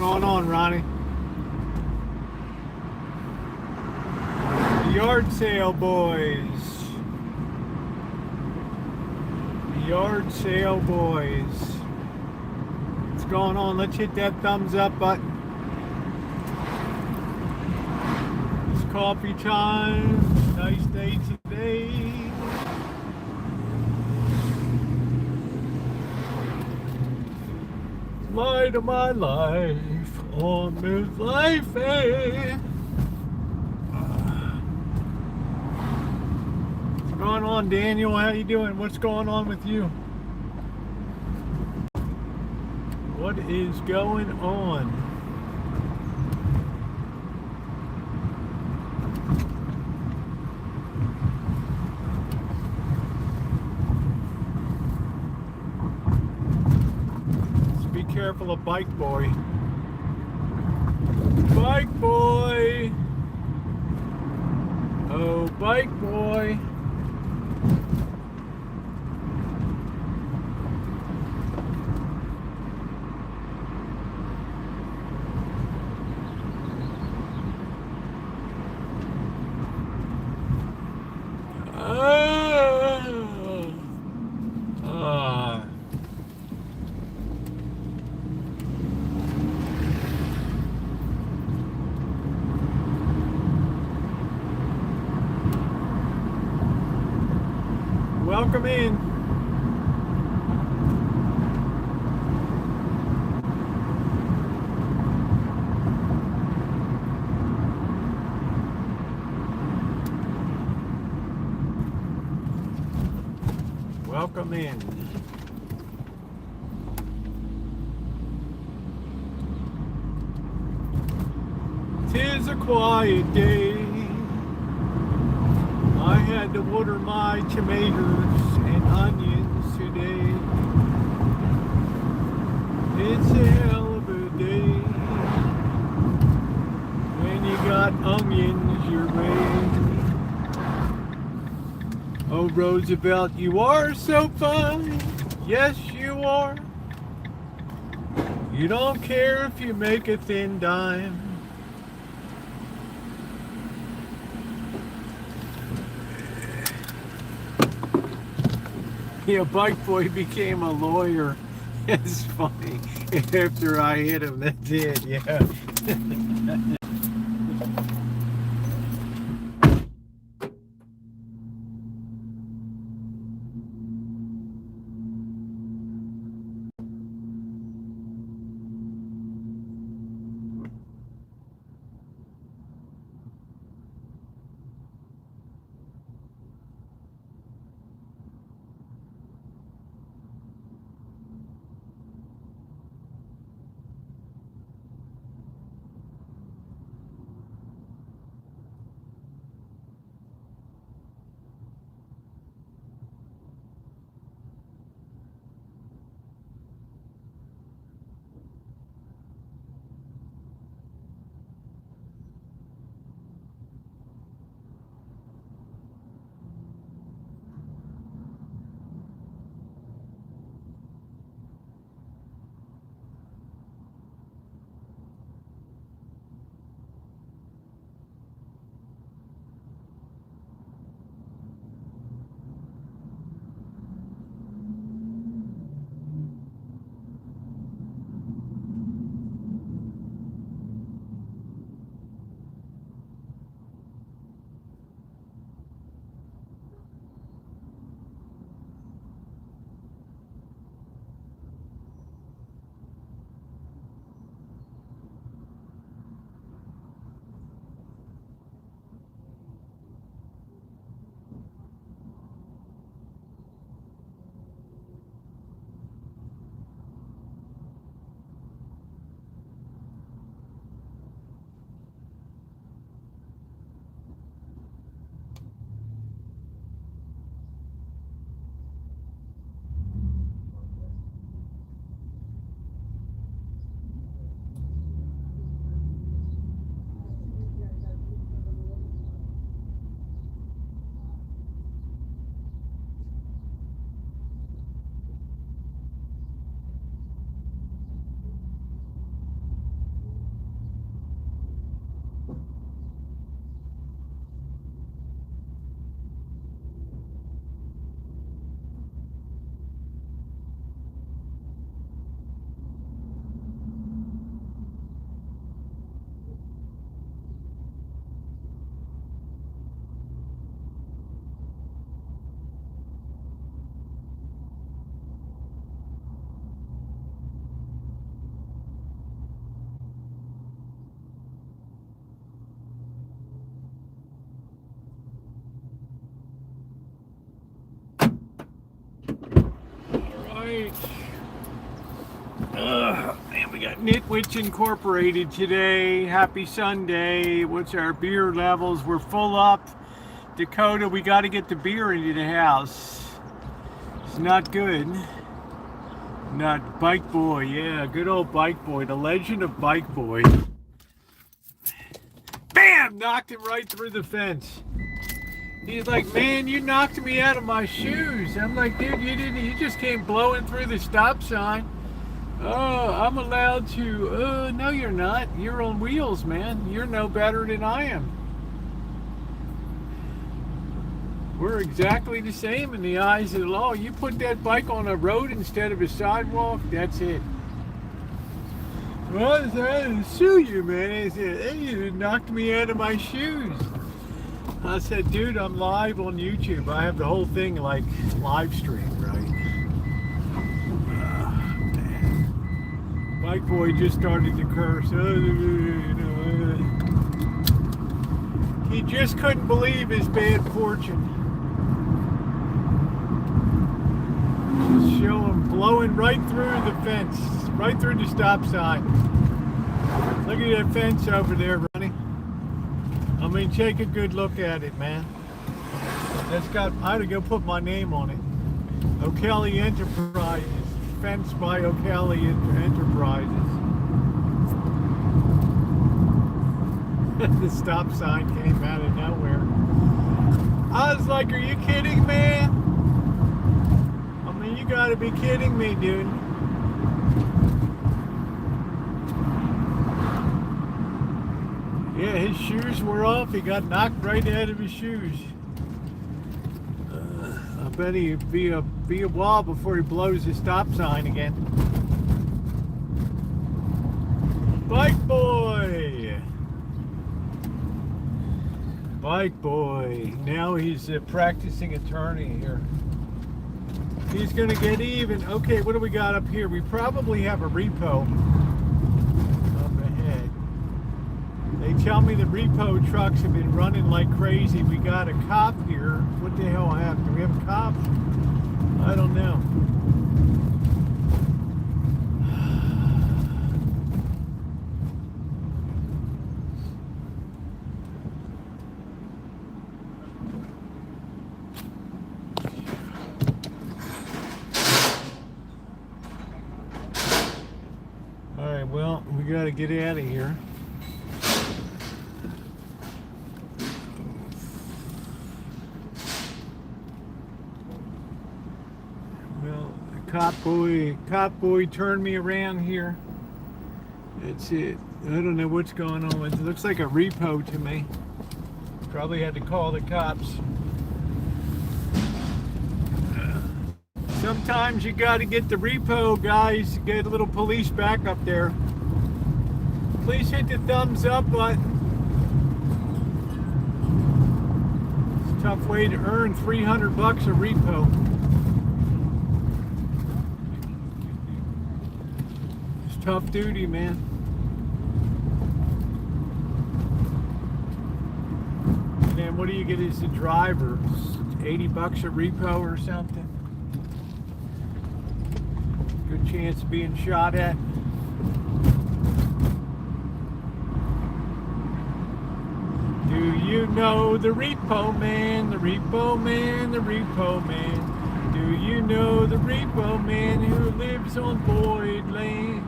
going on, Ronnie? The yard sale boys. The yard sale boys. What's going on? Let's hit that thumbs up button. It's coffee time. Nice day today. Light of my life on this life. What's going on, Daniel? How you doing? What's going on with you? What is going on? Be careful of Bike Boy. Bike Boy! Oh, Bike Boy! Welcome in. Welcome in. Tis a quiet day. I had to water my tomatoes and onions today. It's a hell of a day when you got onions your way. Oh, Roosevelt, you are so fine. Yes, you are. You don't care if you make a thin dime. Yeah, Bike Boy became a lawyer. It's funny. After I hit him, that did, yeah. We got Nitwich Incorporated today. Happy Sunday. What's our beer levels? We're full up. Dakota, we got to get the beer into the house. It's not good. Not Bike Boy. Yeah, good old Bike Boy. The legend of Bike Boy. Bam! Knocked him right through the fence. He's like, man, you knocked me out of my shoes. I'm like, dude, you didn't. You just came blowing through the stop sign. Oh, I'm allowed to. No, you're not. You're on wheels, man. You're no better than I am. We're exactly the same in the eyes of the law. You put that bike on a road instead of a sidewalk, that's it. Well, I didn't sue you, man. I said, hey, you knocked me out of my shoes. I said, dude, I'm live on YouTube. I have the whole thing like live stream, right? Man. Bike Boy just started to curse. He just couldn't believe his bad fortune. Just show him blowing right through the fence, right through the stop sign. Look at that fence over there, Ronnie. I mean, take a good look at it, man. That's got, I had to go put my name on it. O'Kelly Enterprises, fenced by O'Kelly Enterprises. The stop sign came out of nowhere. I was like, are you kidding, man? I mean, you gotta be kidding me, dude. Yeah, his shoes were off. He got knocked right out of his shoes. I bet he'd be a while before he blows his stop sign again. Bike Boy! Bike Boy. Now he's a practicing attorney here. He's gonna get even. Okay, what do we got up here? We probably have a repo up ahead. They tell me the repo trucks have been running like crazy. We got a cop here. What the hell happened? Do we have a cop? I don't know. All right, well, we got to get out of here. Cop boy turned me around here. That's it. I don't know what's going on with it. It looks like a repo to me. Probably had to call the cops. Sometimes you got to get the repo guys to get a little police backup there. Please hit the thumbs up button. It's a tough way to earn $300 a repo. Tough duty, man. And then what do you get as the driver? $80 a repo or something? Good chance of being shot at. Do you know the repo man? The repo man, the repo man. Do you know the repo man who lives on Boyd Lane?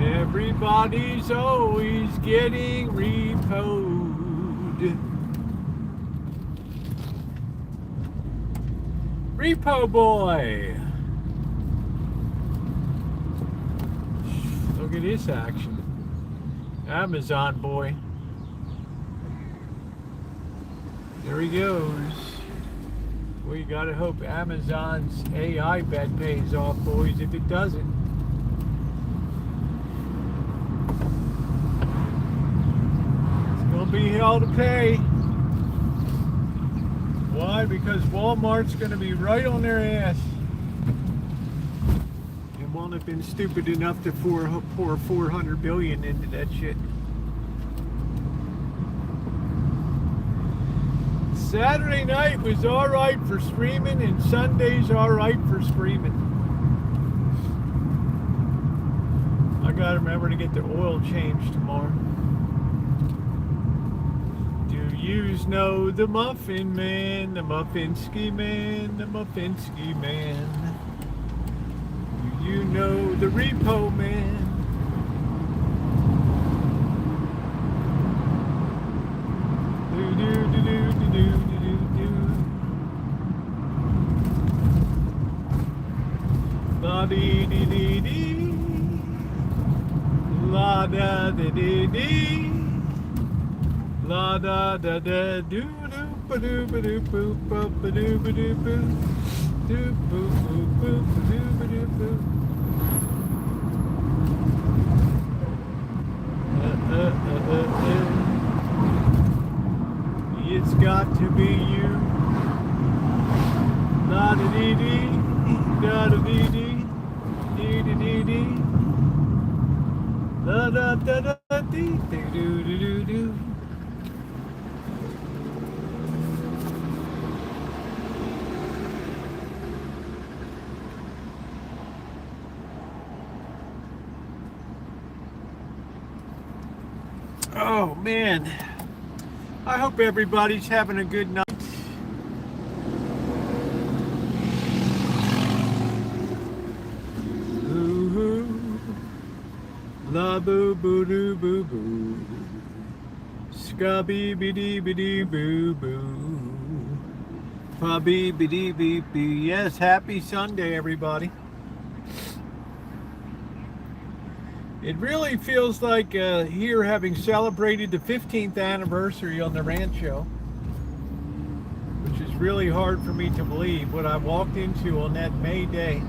Everybody's always getting repoed. Repo boy. Look at this action. Amazon boy. There he goes. We gotta hope Amazon's AI bet pays off, boys. If it doesn't, be hell to pay. Why? Because Walmart's going to be right on their ass. They won't have been stupid enough to pour $400 billion into that shit. Saturday night was all right for streaming, and Sunday's all right for screaming. Gotta remember to get the oil changed tomorrow. Do yous know the Muffin Man, the Muffinsky Man, the Muffinsky Man? Do you know the Repo Man? Do do do do do do do do. La dee dee dee dee. La da da dee dee. La da da da doo doo ba doo ba doo boo ba ba doo ba doo boo doo boo boo boo ba doo ba doo boo. It's got to be you. La da dee dee, da da dee dee, dee dee dee dee. La da da da dee dee doo doo doo doo. Oh man, I hope everybody's having a good night. Ooh, la boo boo doo boo boo, scabby biddy biddy boo boo, pubby biddy bee bee. Yes, happy Sunday, everybody. It really feels like here, having celebrated the 15th anniversary on the Rancho, which is really hard for me to believe, what I walked into on that May day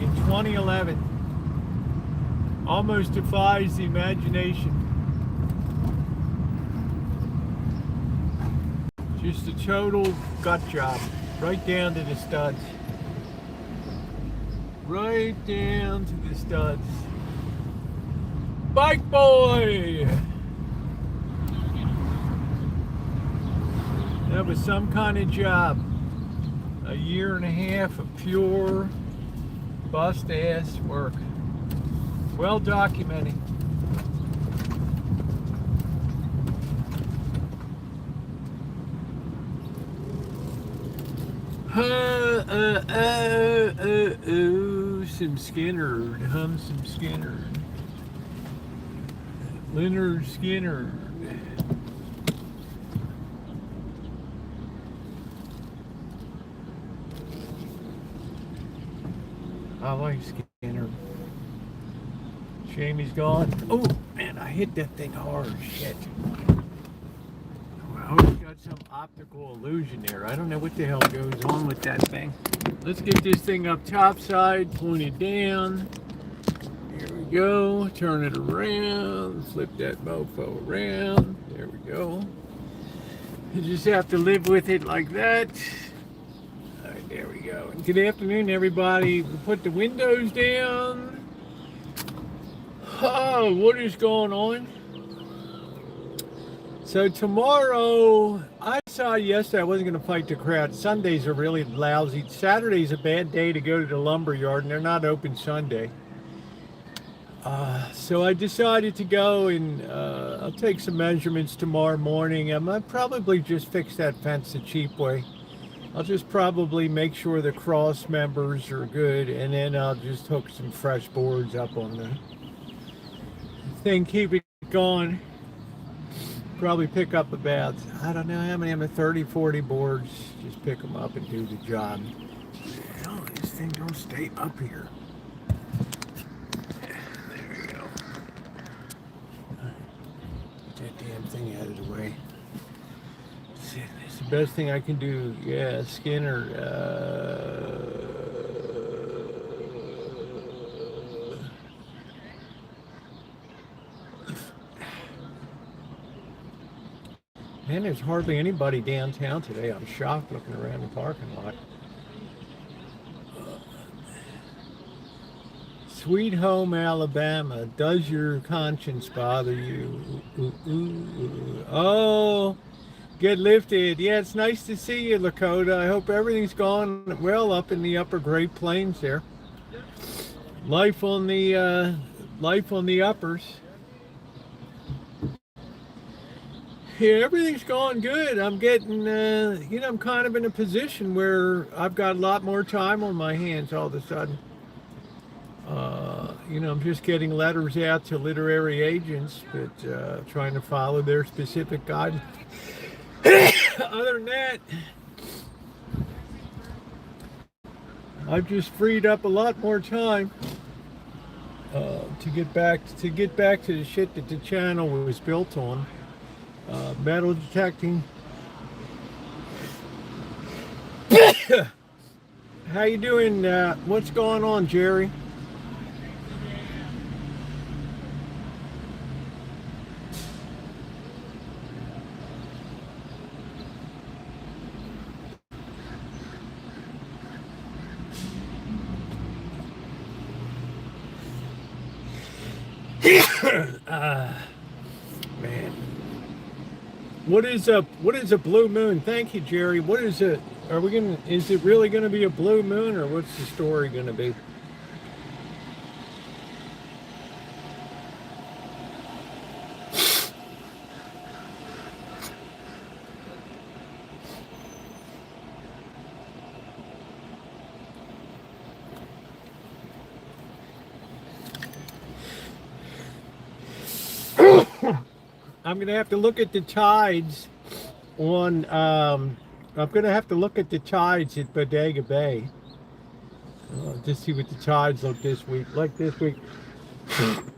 in 2011 almost defies the imagination. Just a total gut job, right down to the studs. Right down to the studs. Bike boy! That was some kind of job. A year and a half of pure bust-ass work. Well documented. Some Skinner, hum some Skinner. Leonard Skinner. I like Skinner. Shame he's gone. Oh man, I hit that thing hard. Shit. I hope we got some optical illusion there. I don't know what the hell goes on with that thing. Let's get this thing up topside, point it down. Here we go. Turn it around. Flip that mofo around. There we go. You just have to live with it like that. All right, there we go. Good afternoon, everybody. We put the windows down. Oh, what is going on? So tomorrow, I decided yesterday I wasn't going to fight the crowd. Sundays are really lousy. Saturday's a bad day to go to the lumber yard, and they're not open Sunday. So I decided to go and I'll take some measurements tomorrow morning. I might probably just fix that fence the cheap way. I'll just probably make sure the cross members are good, and then I'll just hook some fresh boards up on the thing, keep it going. Probably pick up about, I don't know how many, I'm at 30, 40 boards. Just pick them up and do the job. Oh, this thing don't stay up here. There we go. Get that damn thing out of the way. It's the best thing I can do. Yeah, Skinner. Man, there's hardly anybody downtown today. I'm shocked looking around the parking lot. Sweet home Alabama, does your conscience bother you? Oh, get lifted. Yeah, it's nice to see you, Lakota. I hope everything's gone well up in the upper Great Plains there. Life on the life on the uppers. Yeah, everything's going good. I'm getting, I'm kind of in a position where I've got a lot more time on my hands all of a sudden. I'm just getting letters out to literary agents, but trying to follow their specific guidance. Other than that, I've just freed up a lot more time to get back to the shit that the channel was built on. Metal detecting. How you doing? What's going on, Jerry? Man, what is a blue moon? Thank you, Jerry. What is it? Is it really gonna be a blue moon, or what's the story gonna be? I'm going to have to look at the tides on, I'm going to have to look at the tides at Bodega Bay. To see what the tides look this week. Like this week.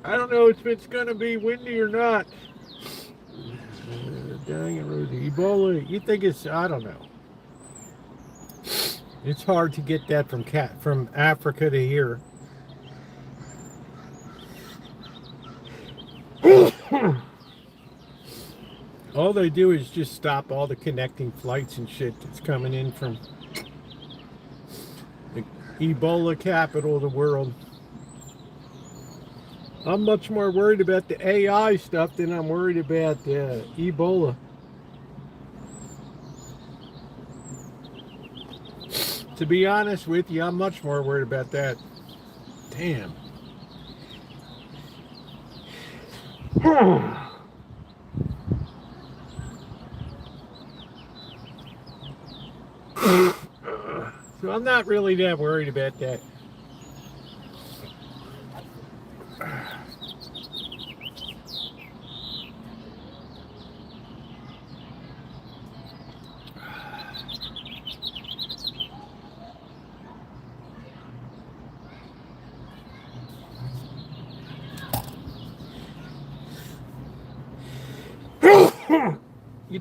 I don't know if it's going to be windy or not. Dang it, Rosie. Ebola, you think it's, I don't know. It's hard to get that from Africa to here. All they do is just stop all the connecting flights and shit that's coming in from the Ebola capital of the world. I'm much more worried about the AI stuff than I'm worried about Ebola. To be honest with you, I'm much more worried about that. Damn. So I'm not really that worried about that.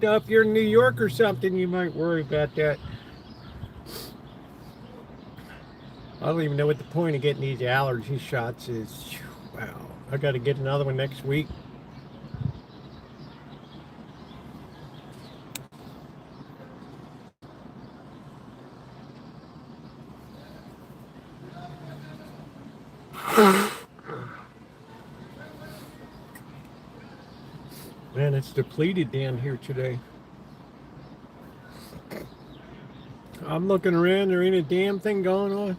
If you're in New York or something, you might worry about that. I don't even know what the point of getting these allergy shots is. Wow, I got to get another one next week. Man, it's depleted down here today. I'm looking around, there ain't a damn thing going on.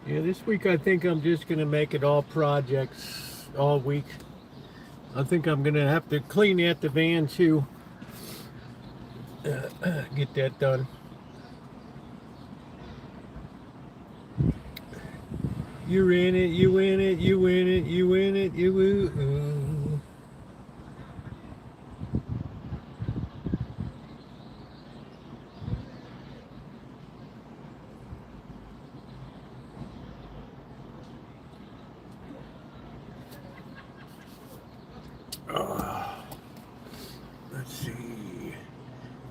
Yeah, this week I think I'm just going to make it all projects all week. I think I'm going to have to clean out the van too. Get that done. You're in it, you in it, you in it, you in it, you woo. Let's see.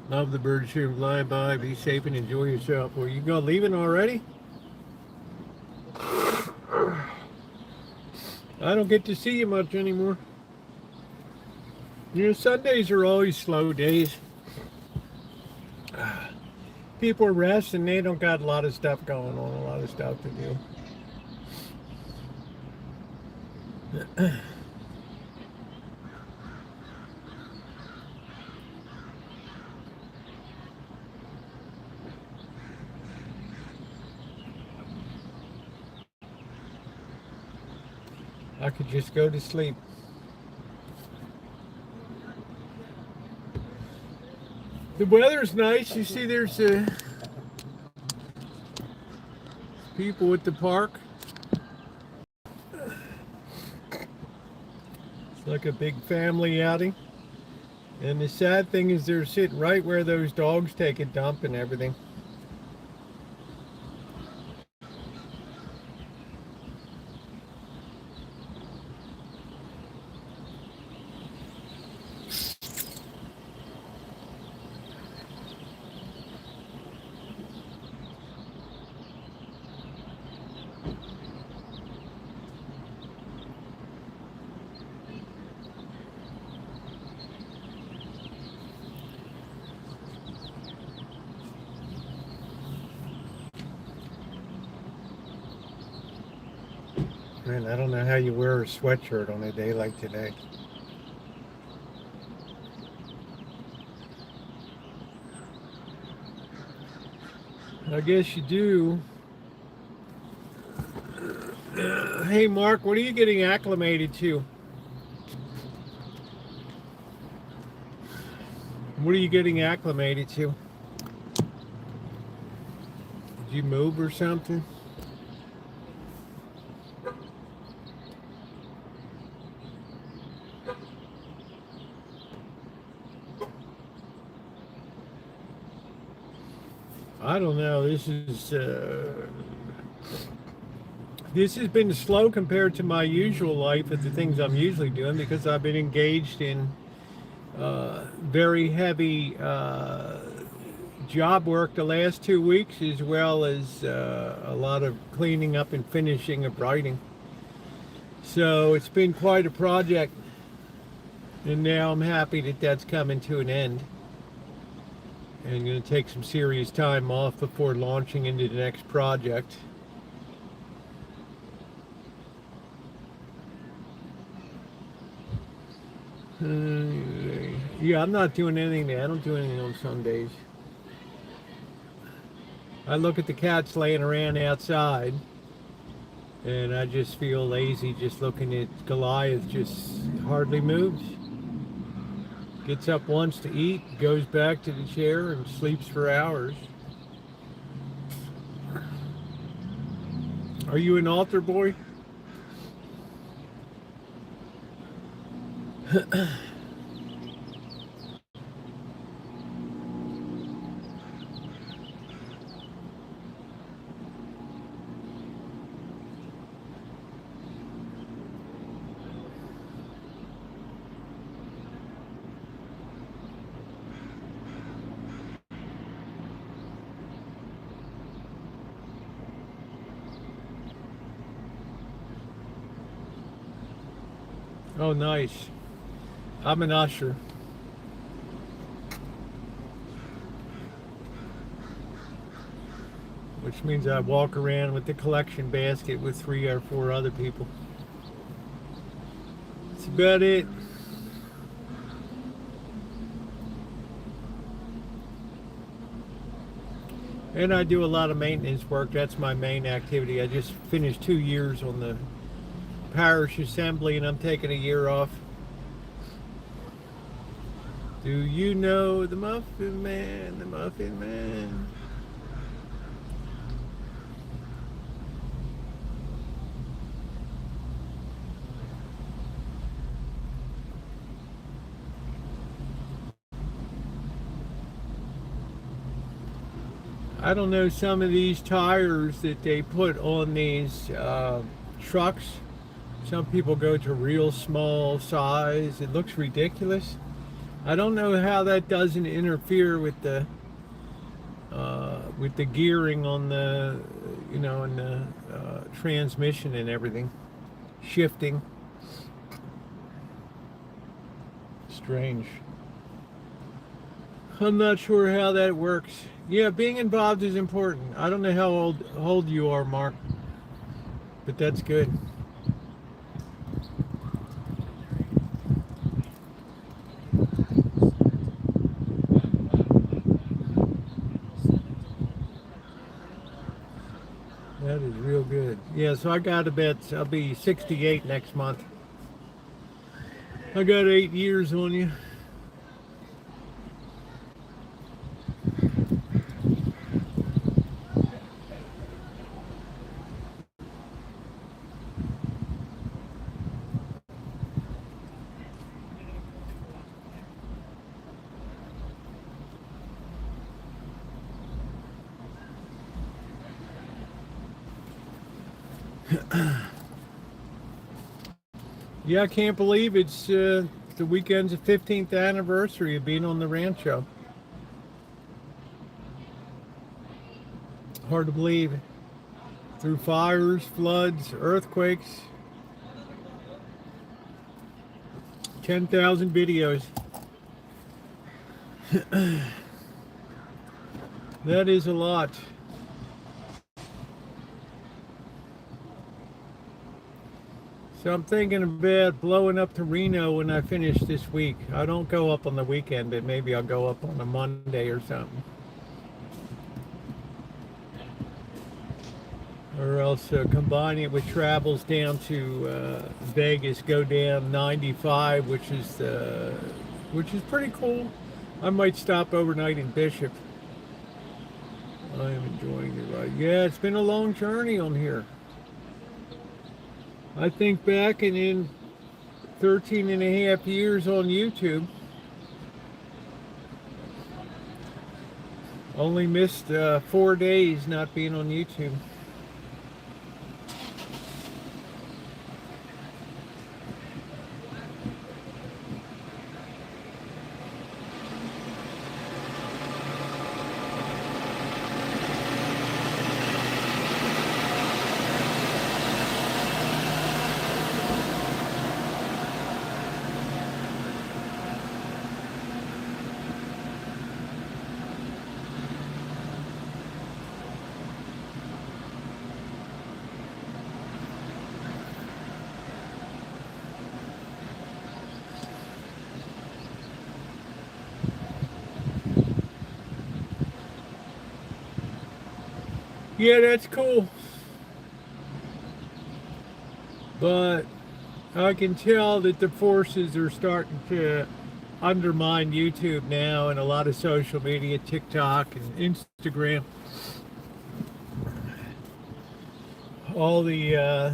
Love the birds here. Fly by. Be safe and enjoy yourself. Well, you go leaving already? I don't get to see you much anymore. Sundays are always slow days. People rest and they don't got a lot of stuff going on, a lot of stuff to do. could just go to sleep. The weather's nice. You see there's people at the park. It's like a big family outing. And the sad thing is they're sitting right where those dogs take a dump and everything. Man, I don't know how you wear a sweatshirt on a day like today. I guess you do. Hey, Mark, what are you getting acclimated to? What are you getting acclimated to? Did you move or something? I don't know. This has been slow compared to my usual life of the things I'm usually doing because I've been engaged in very heavy job work the last 2 weeks, as well as a lot of cleaning up and finishing of writing. So it's been quite a project, and now I'm happy that that's coming to an end. And I'm going to take some serious time off before launching into the next project. Yeah, I'm not doing anything there. I don't do anything on Sundays. I look at the cats laying around outside, and I just feel lazy just looking at Goliath just hardly moves. Gets up once to eat, goes back to the chair, and sleeps for hours. Are you an altar boy? Oh, nice. I'm an usher. Which means I walk around with the collection basket with 3 or 4 other people. That's about it. And I do a lot of maintenance work. That's my main activity. I just finished 2 years on the parish assembly, and I'm taking a year off. Do you know the Muffin Man? The Muffin Man. I don't know, some of these tires that they put on these trucks, some people go to real small size. It looks ridiculous. I don't know how that doesn't interfere with the gearing on the, in the transmission and everything, shifting. Strange. I'm not sure how that works. Yeah, being involved is important. I don't know how old you are, Mark, but that's good. That is real good. Yeah. Yeah, so I got I'll be 68 next month. I got 8 years on you. Yeah, I can't believe it's the weekend's the 15th anniversary of being on the Rancho. Hard to believe. Through fires, floods, earthquakes, 10,000 videos. That is a lot. So I'm thinking about blowing up to Reno when I finish this week. I don't go up on the weekend, but maybe I'll go up on a Monday or something. Or else combine it with travels down to Vegas, go down 95, which is pretty cool. I might stop overnight in Bishop. I am enjoying the ride. Yeah, it's been a long journey on here. I think back and in 13 and a half years on YouTube, only missed 4 days not being on YouTube. Yeah, that's cool. But I can tell that the forces are starting to undermine YouTube now and a lot of social media, TikTok and Instagram. All the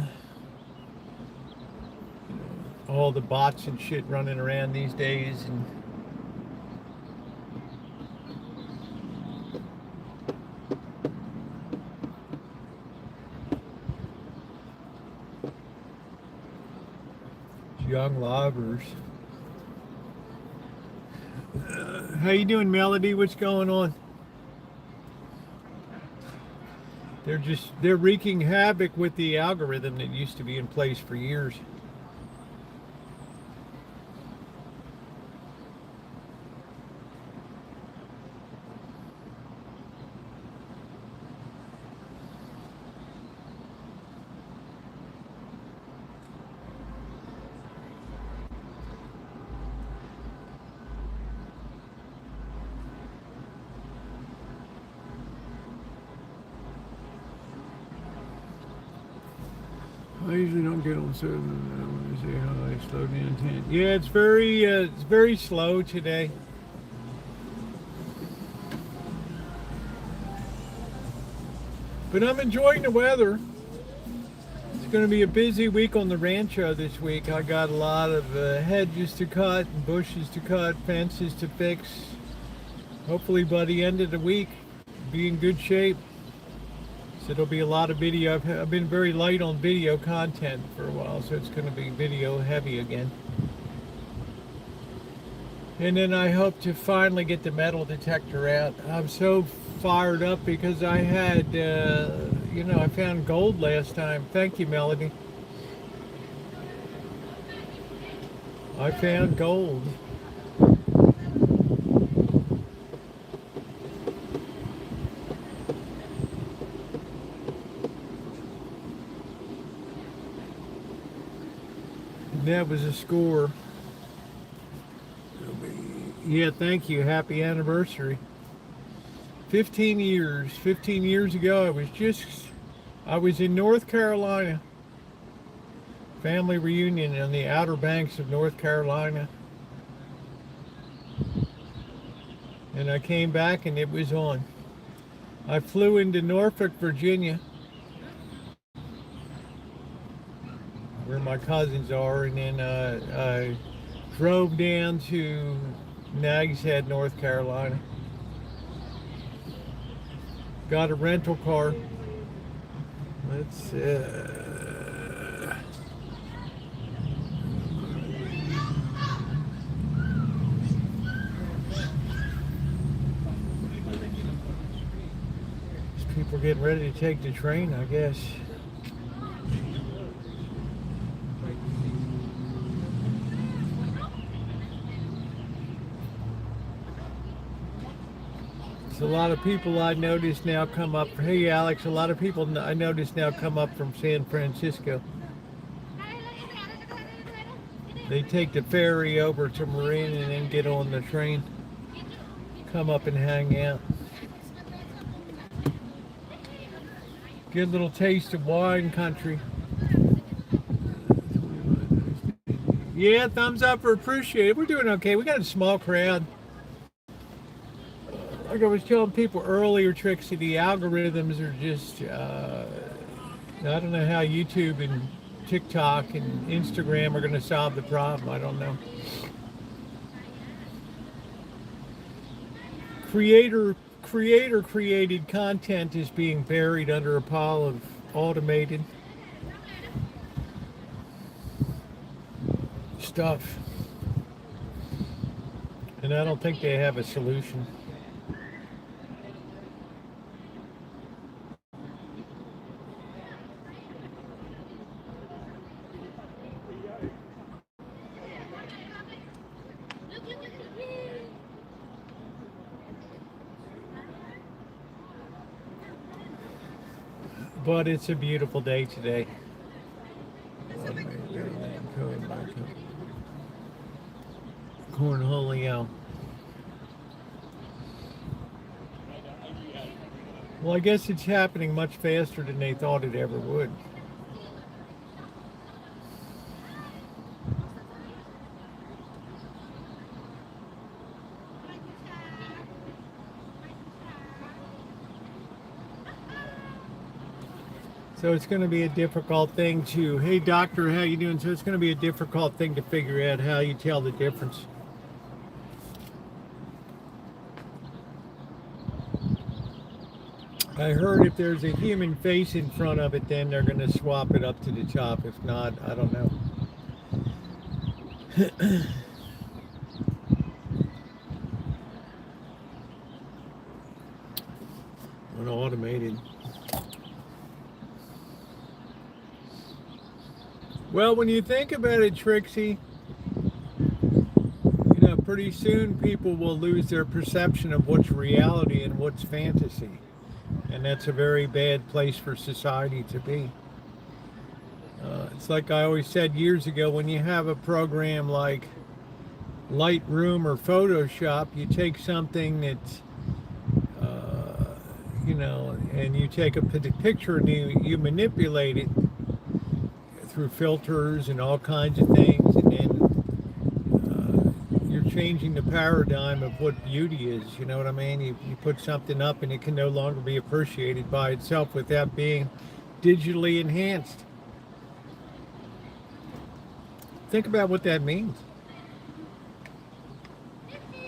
bots and shit running around these days, and young loggers. How you doing, Melody? What's going on? They're wreaking havoc with the algorithm that used to be in place for years. I usually don't get on 7. I want to see how I slow down 10. Yeah, it's very slow today. But I'm enjoying the weather. It's going to be a busy week on the Rancho this week. I got a lot of hedges to cut, bushes to cut, fences to fix. Hopefully by the end of the week, be in good shape. So there'll be a lot of video. I've been very light on video content for a while, so it's going to be video heavy again. And then I hope to finally get the metal detector out. I'm so fired up because I had, I found gold last time. Thank you, Melody. I found gold. That was a score. Yeah, thank you. Happy anniversary. 15 years. 15 years ago, I was just I was in North Carolina, family reunion on the Outer Banks of North Carolina, and I came back and it was on. I flew into Norfolk, Virginia, where my cousins are, and then I drove down to Nags Head, North Carolina. Got a rental car. Let's people getting ready to take the train, I guess. A lot of people I notice now come up. Hey, Alex, a lot of people I notice now come up from San Francisco. They take the ferry over to Marin and then get on the train. Come up and hang out. Get a little taste of wine country. Yeah, thumbs up for appreciate it. We're doing okay. We got a small crowd. Like I was telling people earlier, Trixie, the algorithms are just, I don't know how YouTube and TikTok and Instagram are going to solve the problem. I don't know. Creator-created content is being buried under a pile of automated stuff. And I don't think they have a solution. But it's a beautiful day today. Cornholio. Well, I guess it's happening much faster than they thought it ever would. So it's going to be a difficult thing to, hey doctor, how you doing? So it's going to be a difficult thing to figure out how you tell the difference. I heard if there's a human face in front of it, then they're going to swap it up to the top. If not, I don't know. Automated. Well, when you think about it, Trixie, pretty soon people will lose their perception of what's reality and what's fantasy. And that's a very bad place for society to be. It's like I always said years ago, when you have a program like Lightroom or Photoshop, you take something that's, and you take a picture and you manipulate it through filters and all kinds of things, and then you're changing the paradigm of what beauty is. You know what I mean? You put something up and it can no longer be appreciated by itself without being digitally enhanced. Think about what that means.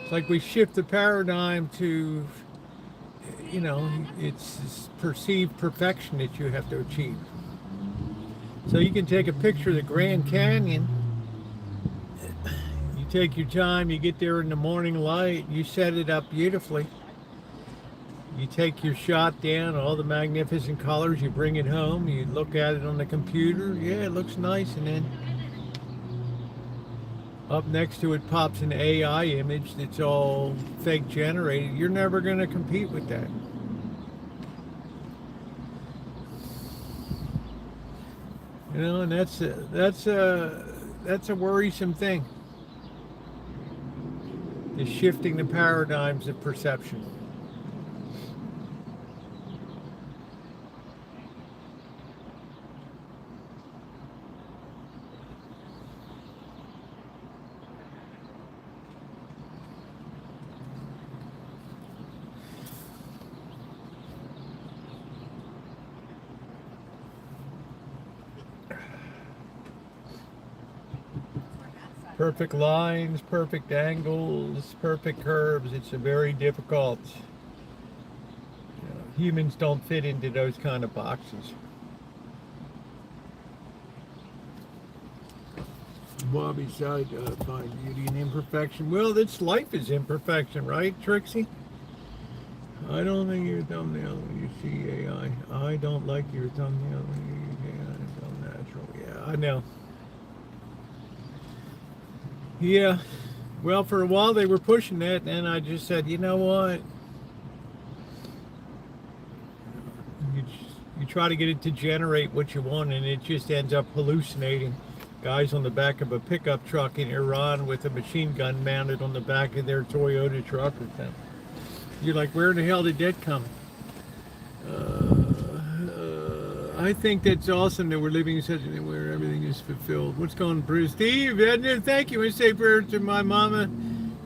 It's like we shift the paradigm to, it's perceived perfection that you have to achieve. So you can take a picture of the Grand Canyon. You take your time, you get there in the morning light, you set it up beautifully. You take your shot down, all the magnificent colors, you bring it home, you look at it on the computer, yeah, it looks nice, and then up next to it pops an AI image that's all fake generated. You're never going to compete with that. And that's a worrisome thing. Is shifting the paradigms of perception. Perfect lines, perfect angles, perfect curves. It's a very difficult. Humans don't fit into those kind of boxes. Bobby side find beauty in imperfection. Well, this life is imperfection, right, Trixie? I don't think your thumbnail when you see AI. I don't like your thumbnail when you use AI. It's so natural. Yeah, I know. Yeah. Well, for a while they were pushing that, and I just said, you know what? You try to get it to generate what you want, and it just ends up hallucinating. Guys on the back of a pickup truck in Iran with a machine gun mounted on the back of their Toyota truck or something. You're like, where in the hell did that come? I think that's awesome that we're living in such a where everything is fulfilled. What's going on, Bruce? Steve, thank you. I say prayer to my mama.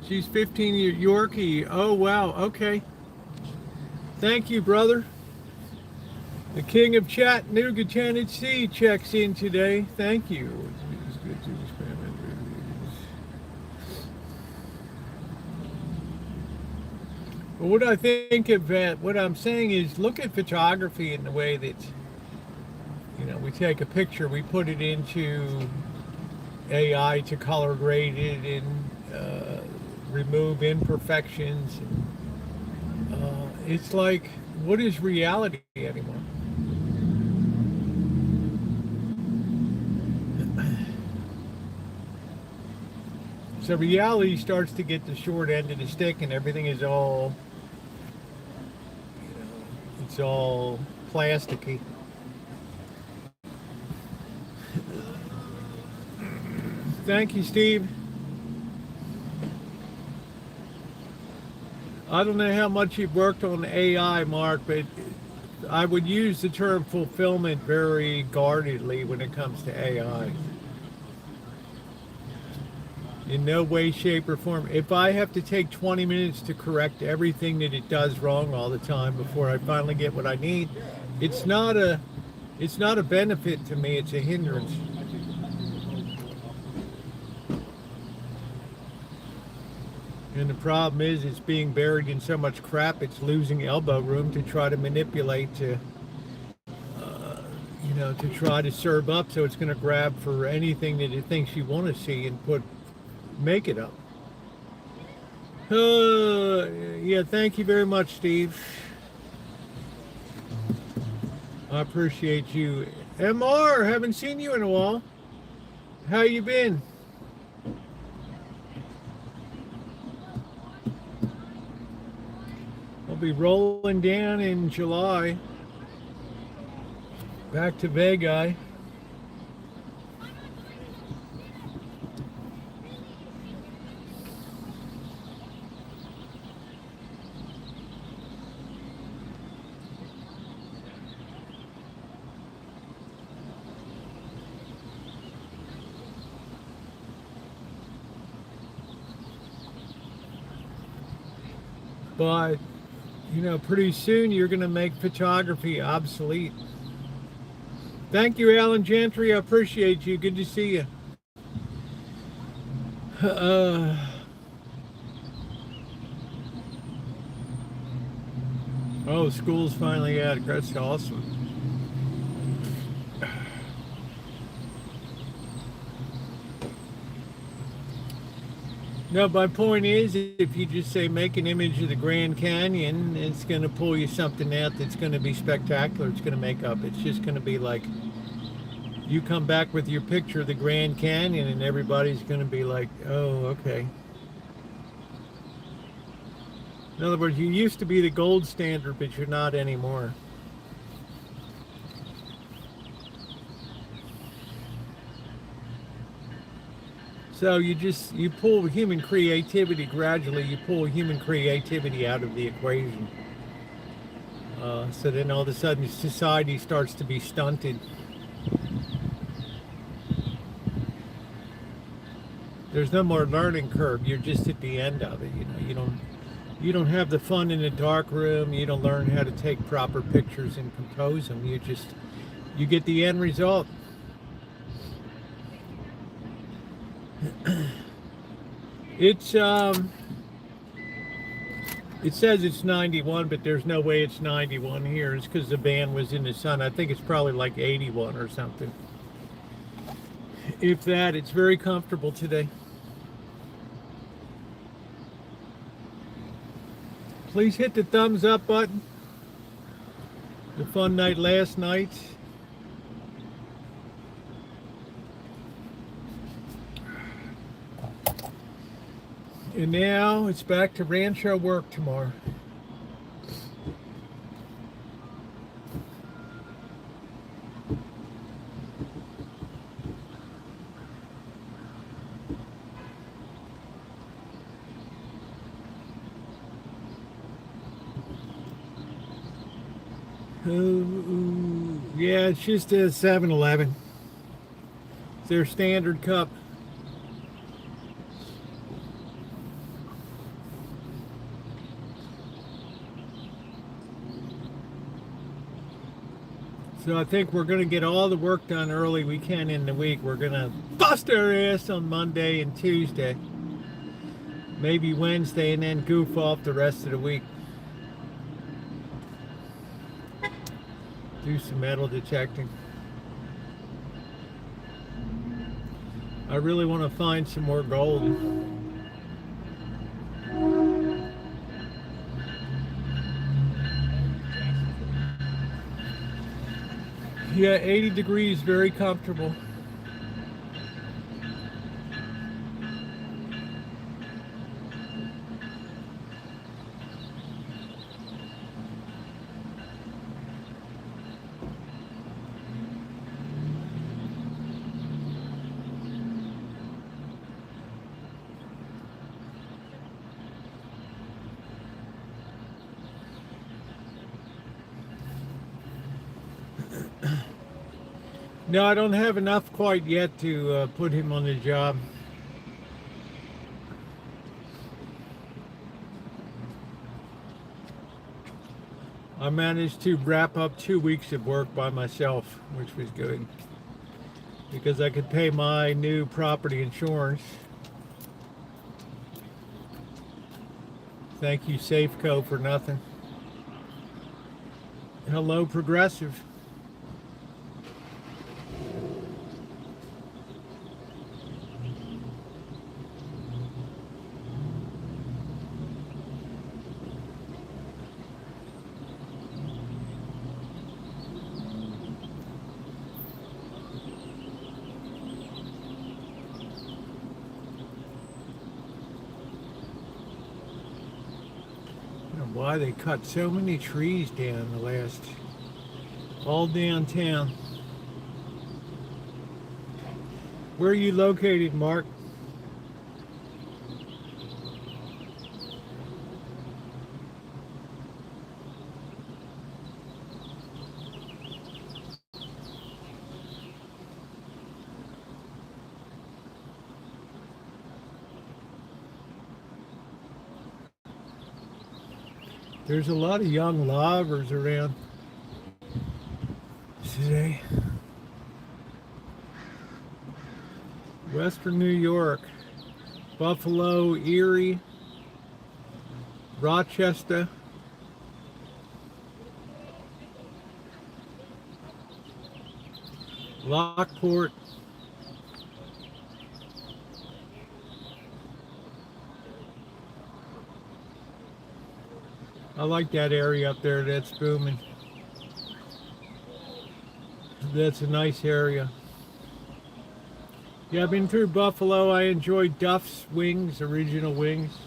She's 15 Yorkie. Oh, wow. Okay. Thank you, brother. The king of Chattanooga, Tennessee checks in today. Thank you. It's good to experiment. Well, what I think of what I'm saying is look at photography in the way that, we take a picture, we put it into AI to color grade it and remove imperfections. It's like, what is reality anymore? So reality starts to get the short end of the stick, and everything is all, it's all plasticky. Thank you, Steve. I don't know how much you've worked on AI, Mark, but I would use the term fulfillment very guardedly when it comes to AI. In no way, shape, or form. If I have to take 20 minutes to correct everything that it does wrong all the time before I finally get what I need, it's not a benefit to me, it's a hindrance. And the problem is it's being buried in so much crap, it's losing elbow room to try to manipulate to try to serve up, so it's going to grab for anything that it thinks you want to see and make it up. Yeah, thank you very much, Steve. I appreciate you. MR, haven't seen you in a while. How you been? I'll be rolling down in July. Back to Vegas. But, pretty soon you're going to make photography obsolete. Thank you, Alan Gentry. I appreciate you. Good to see you. Oh, school's finally out. That's awesome. No, my point is, if you just say make an image of the Grand Canyon, it's going to pull you something out that's going to be spectacular. It's going to make up. It's just going to be like, you come back with your picture of the Grand Canyon and everybody's going to be like, oh, okay. In other words, you used to be the gold standard, but you're not anymore. So you pull human creativity gradually, you pull human creativity out of the equation. So then all of a sudden society starts to be stunted. There's no more learning curve, you're just at the end of it. You don't have the fun in the dark room, you don't learn how to take proper pictures and compose them, you get the end result. It's it says it's 91, but there's no way it's 91 here. It's because the van was in the sun. I think it's probably like 81 or something. If that, it's very comfortable today. Please hit the thumbs up button. The fun night last night. And now it's back to Rancho work tomorrow. Yeah, it's just a 7-Eleven. It's their standard cup. So I think we're going to get all the work done early we can in the week. We're going to bust our ass on Monday and Tuesday. Maybe Wednesday, and then goof off the rest of the week. Do some metal detecting. I really want to find some more gold. Yeah, 80 degrees, very comfortable. No, I don't have enough quite yet to put him on the job. I managed to wrap up 2 weeks of work by myself, which was good, because I could pay my new property insurance. Thank you, Safeco, for nothing. Hello, Progressive. Why they cut so many trees down the last, all downtown. Where are you located, Mark? There's a lot of young loggers around today. Western New York, Buffalo, Erie, Rochester, Lockport. I like that area up there. That's booming. That's a nice area. Yeah, I've been through Buffalo. I enjoyed Duff's Wings, original wings.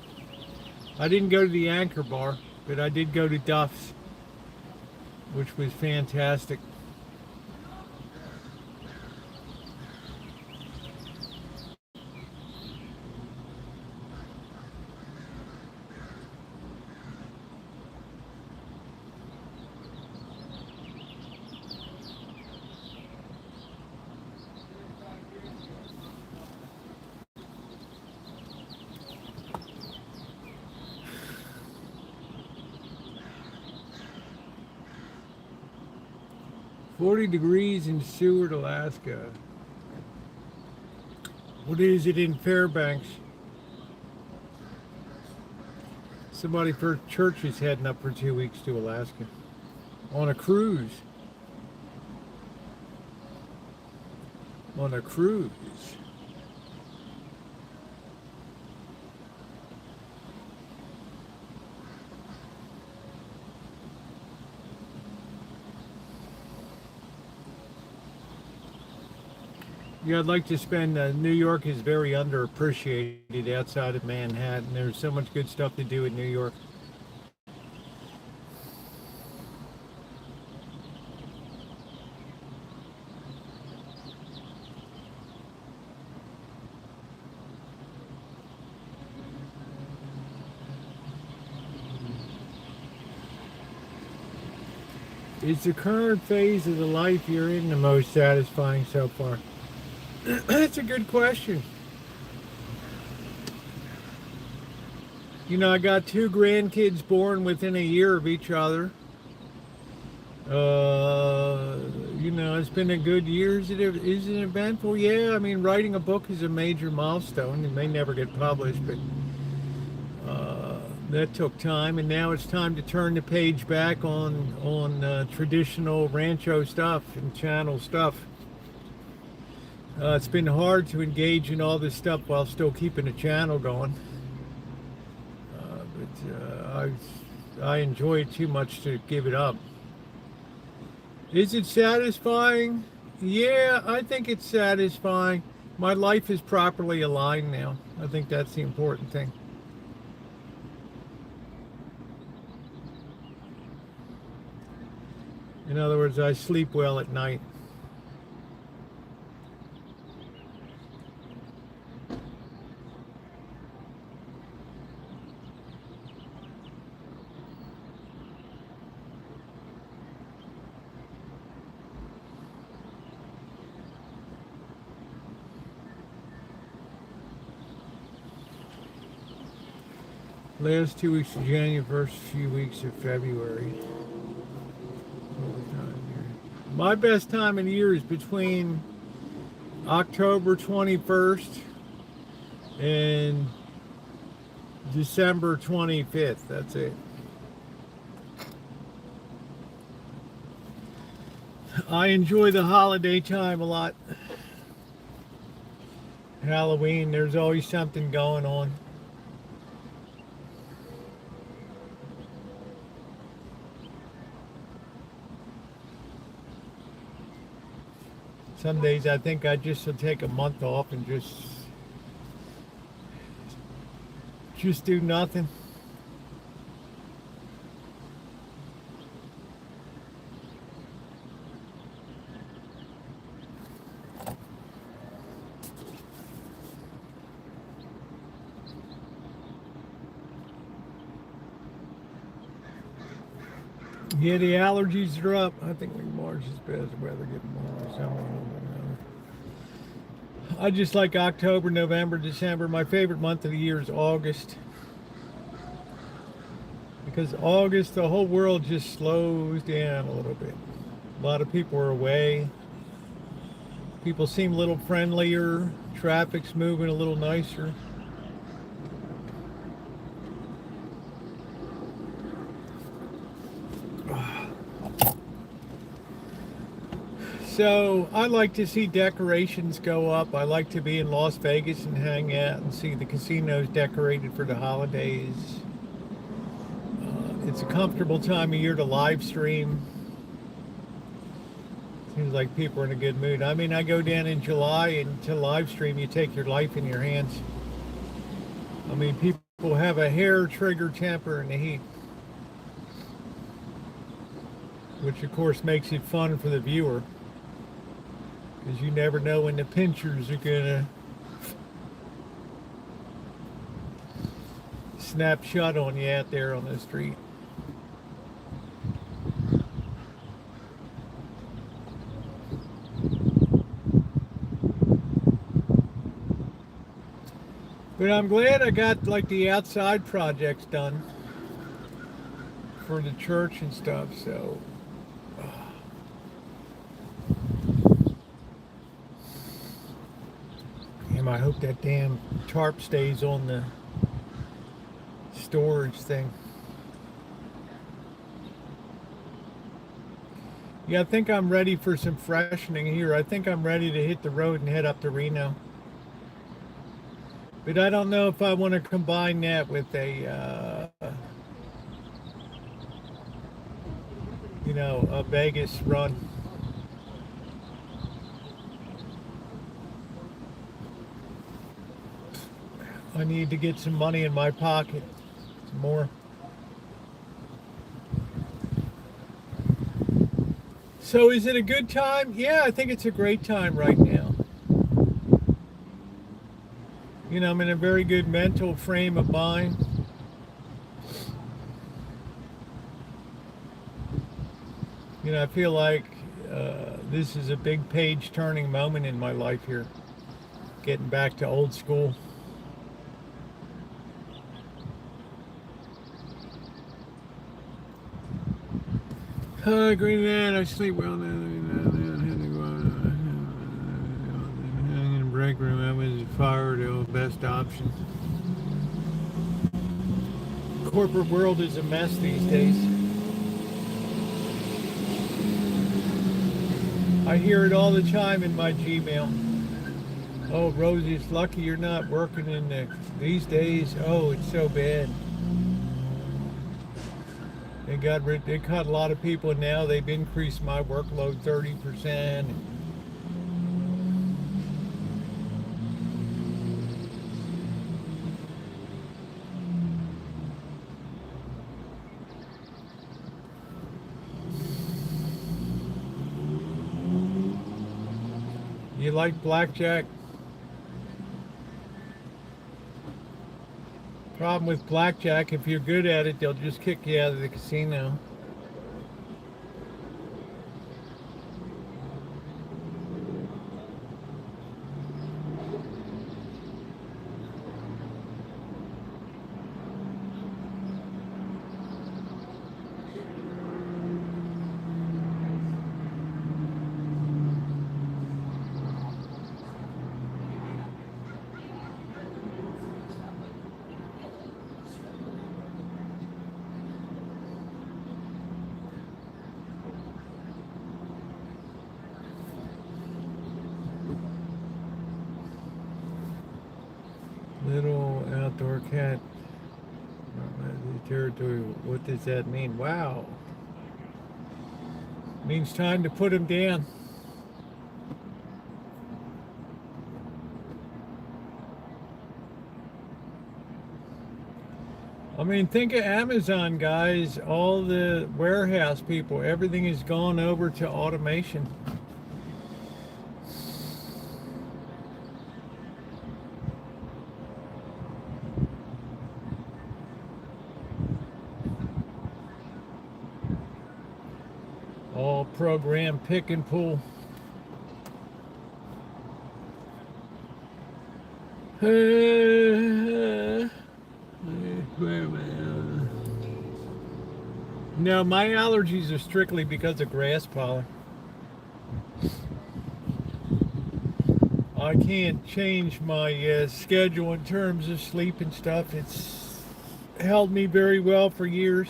I didn't go to the Anchor Bar, but I did go to Duff's, which was fantastic. .40 degrees in Seward, Alaska. What is it in Fairbanks? Somebody for church is heading up for 2 weeks to Alaska on a cruise. On a cruise. Yeah, I'd like to spend. New York is very underappreciated outside of Manhattan. There's so much good stuff to do in New York. Is the current phase of the life you're in the most satisfying so far? That's a good question. You know, I got 2 grandkids born within a year of each other. You know, it's been a good year. Is it eventful? Yeah, I mean, writing a book is a major milestone. It may never get published, but that took time, and now it's time to turn the page back on traditional Rancho stuff and channel stuff. It's been hard to engage in all this stuff while still keeping the channel going, but I enjoy it too much to give it up. Is it satisfying? Yeah, I think it's satisfying. My life is properly aligned now. I think that's the important thing. In other words, I sleep well at night. Last 2 weeks of January, first few weeks of February. My best time of the year is between October 21st and December 25th. That's it. I enjoy the holiday time a lot. Halloween, there's always something going on. Some days I think I just will take a month off and just do nothing. Yeah, the allergies are up. I think March is best. The weather getting more summer. I just like October, November, December. My favorite month of the year is August. Because August, the whole world just slows down a little bit. A lot of people are away. People seem a little friendlier. Traffic's moving a little nicer. So I like to see decorations go up. I like to be in Las Vegas and hang out and see the casinos decorated for the holidays. It's a comfortable time of year to live stream. Seems like people are in a good mood. I mean, I go down in July, and to live stream, you take your life in your hands. I mean, people have a hair trigger temper in the heat, which of course makes it fun for the viewer, because you never know when the pinchers are gonna snap shut on you out there on the street. But I'm glad I got like the outside projects done for the church and stuff, so I hope that damn tarp stays on the storage thing. Yeah, I think I'm ready for some freshening here. I think I'm ready to hit the road and head up to Reno. But I don't know if I want to combine that with a, a Vegas run. I need to get some money in my pocket. Some more. So is it a good time? Yeah, I think it's a great time right now. I'm in a very good mental frame of mind. I feel like this is a big page turning moment in my life here. Getting back to old school. Green man, I sleep well now. In the break room, I was fired. The best option. Corporate world is a mess these days. I hear it all the time in my Gmail. Oh, Rosie, it's lucky you're not working in these days. Oh, it's so bad. They cut a lot of people, and now they've increased my workload 30%. You like blackjack? Problem with blackjack, if you're good at it, they'll just kick you out of the casino. Little outdoor cat. Territory. What does that mean? Wow. Means time to put him down. I mean, think of Amazon, guys. All the warehouse people, everything has gone over to automation. All program pick and pull. No, my allergies are strictly because of grass pollen. I can't change my schedule in terms of sleep and stuff. It's held me very well for years.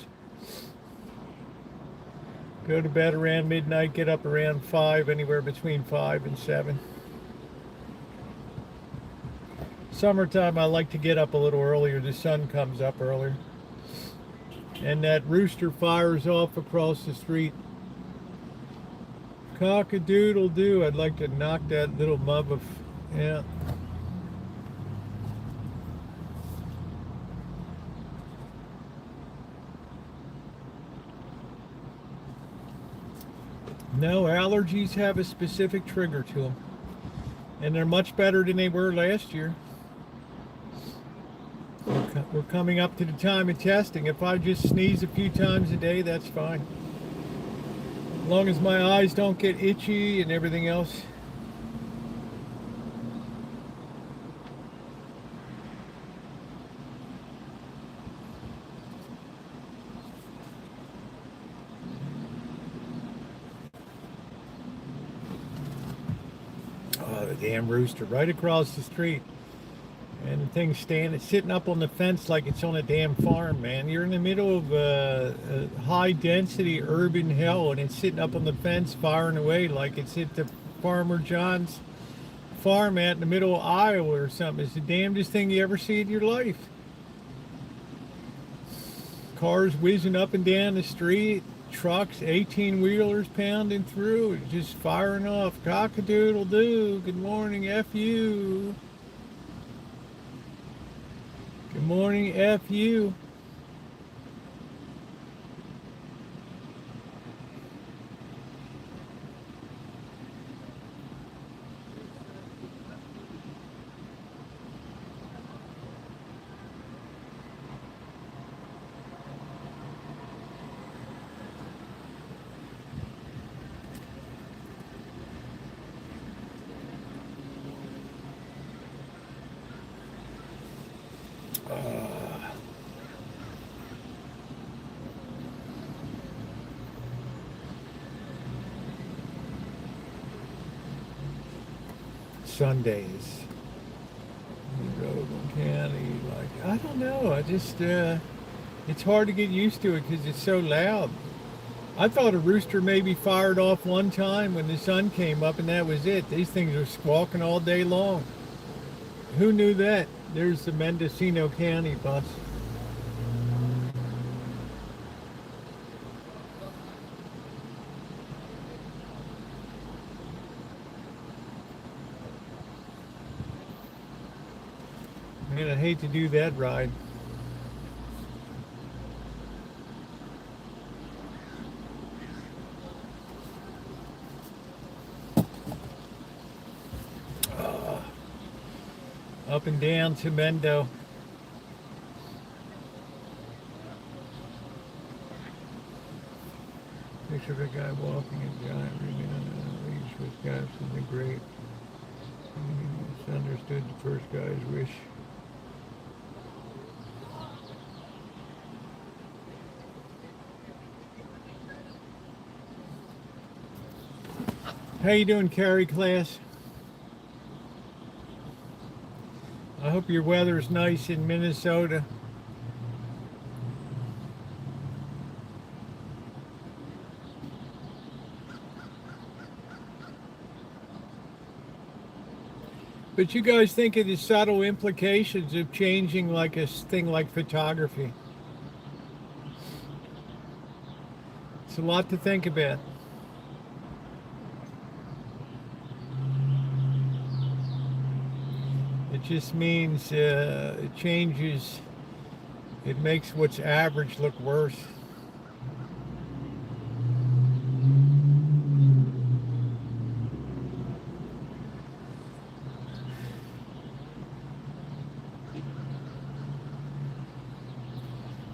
Go to bed around midnight, get up around 5, anywhere between 5 and 7. Summertime, I like to get up a little earlier. The sun comes up earlier. And that rooster fires off across the street. Cock-a-doodle-doo. I'd like to knock that little mub of... Yeah. No, allergies have a specific trigger to them. And they're much better than they were last year. We're coming up to the time of testing. If I just sneeze a few times a day, that's fine. As long as my eyes don't get itchy and everything else. damn rooster right across the street. And the thing's sitting up on the fence like it's on a damn farm, man. You're in the middle of a high density urban hell, and it's sitting up on the fence firing away like it's at the Farmer John's farm out in the middle of Iowa or something. It's the damnedest thing you ever see in your life. Cars whizzing up and down the street, trucks, 18-wheelers pounding through, just firing off. Cock-a-doodle-doo, good morning, F you. Good morning, F you. Sundays. County, like, I don't know. I just, it's hard to get used to it because it's so loud. I thought a rooster maybe fired off one time when the sun came up and that was it. These things are squawking all day long. Who knew that? There's the Mendocino County bus. Man, I'd hate to do that ride. Up and down to Mendo. Picture of a guy walking a giant ribbon on a leash with guys in the great. He's understood the first guy's wish. How you doing, Carrie class? I hope your weather's nice in Minnesota. But you guys think of the subtle implications of changing like a thing like photography. It's a lot to think about. It just means it changes, it makes what's average look worse.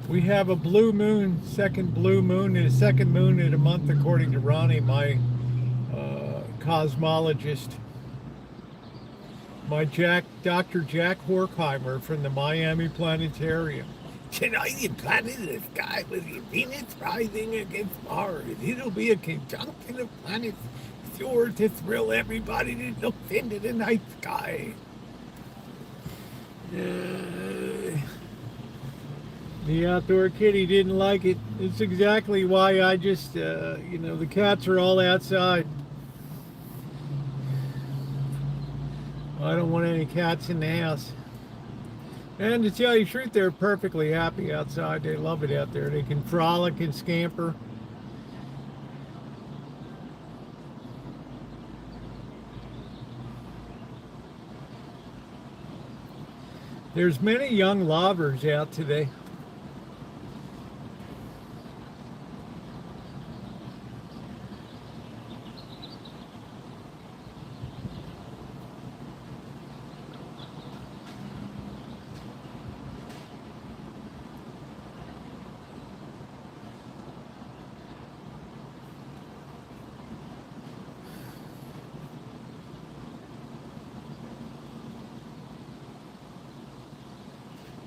We have a blue moon, second blue moon, and a second moon in a month, according to Ronnie, my cosmologist. My Dr. Jack Horkheimer from the Miami Planetarium. Tonight, the planet in the sky with Venus rising against Mars. It'll be a conjunction of planets sure to thrill everybody that looks into the night sky. The outdoor kitty didn't like it. It's exactly why I just, the cats are all outside. I don't want any cats in the house. And to tell you the truth, they're perfectly happy outside. They love it out there. They can frolic and scamper. There's many young lovers out today.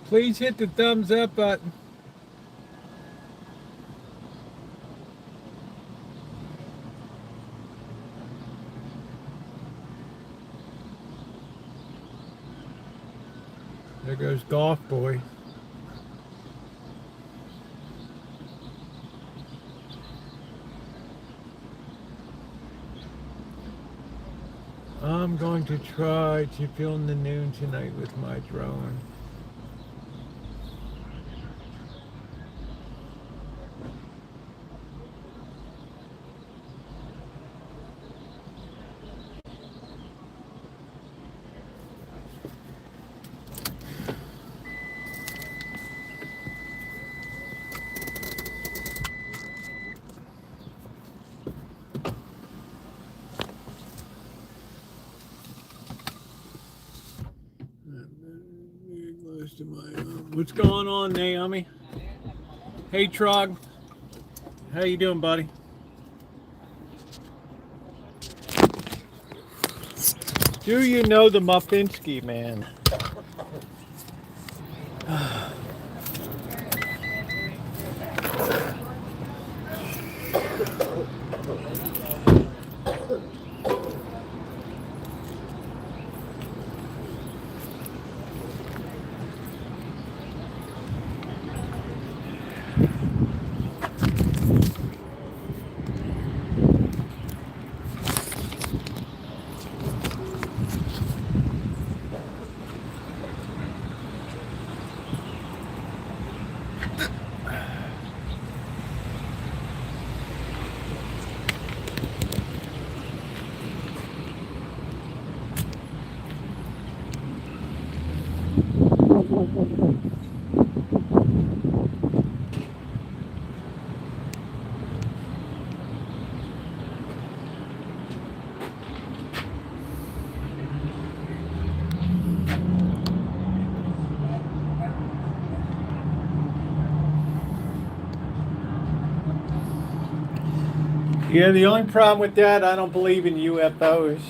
Please hit the thumbs up button. goes Golf Boy. I'm going to try to film the noon tonight with my drone. What's going on, Naomi? Hey, Trog. How you doing, buddy? Do you know the Muffinsky man? Yeah, the only problem with that, I don't believe in UFOs.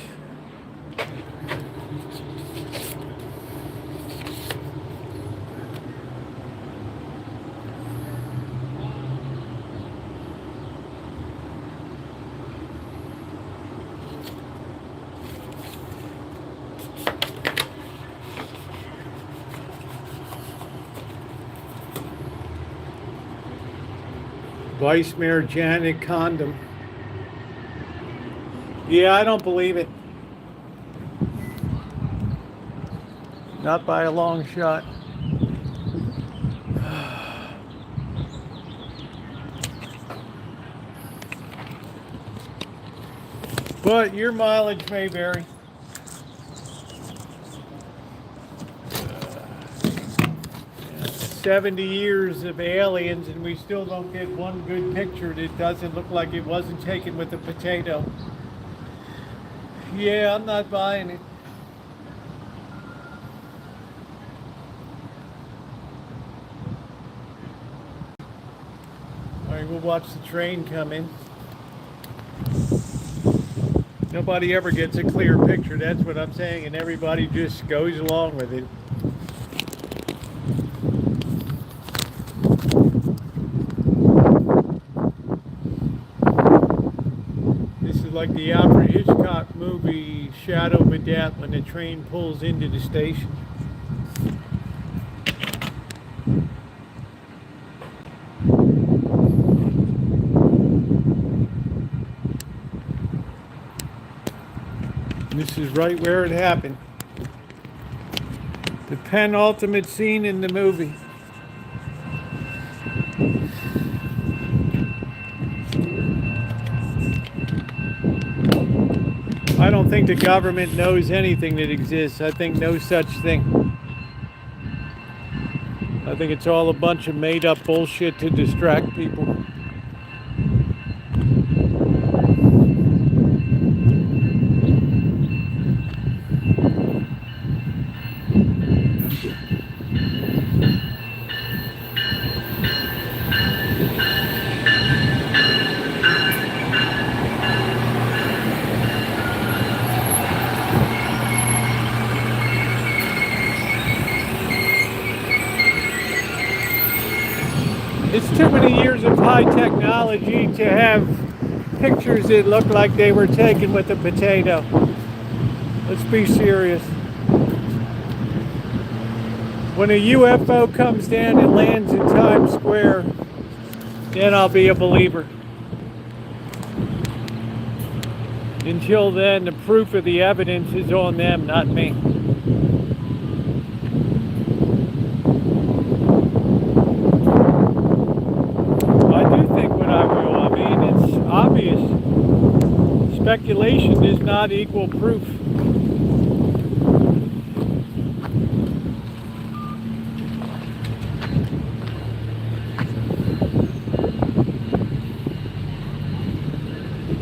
Vice Mayor Janet Condom. Yeah, I don't believe it. Not by a long shot. But your mileage may vary. 70 years of aliens and we still don't get one good picture that doesn't look like it wasn't taken with a potato. Yeah, I'm not buying it. All right, we'll watch the train come in. Nobody ever gets a clear picture, that's what I'm saying, and everybody just goes along with it. This is like the Alfred Hitchcock movie Shadow of a Doubt when the train pulls into the station. This is right where it happened. The penultimate scene in the movie. I don't think the government knows anything that exists. I think no such thing. I think it's all a bunch of made up bullshit to distract people. It's too many years of high technology to have pictures that look like they were taken with a potato. Let's be serious. When a UFO comes down and lands in Times Square, then I'll be a believer. Until then, the proof of the evidence is on them, not me. I do think what I will. I mean, it's obvious. Speculation does not equal proof.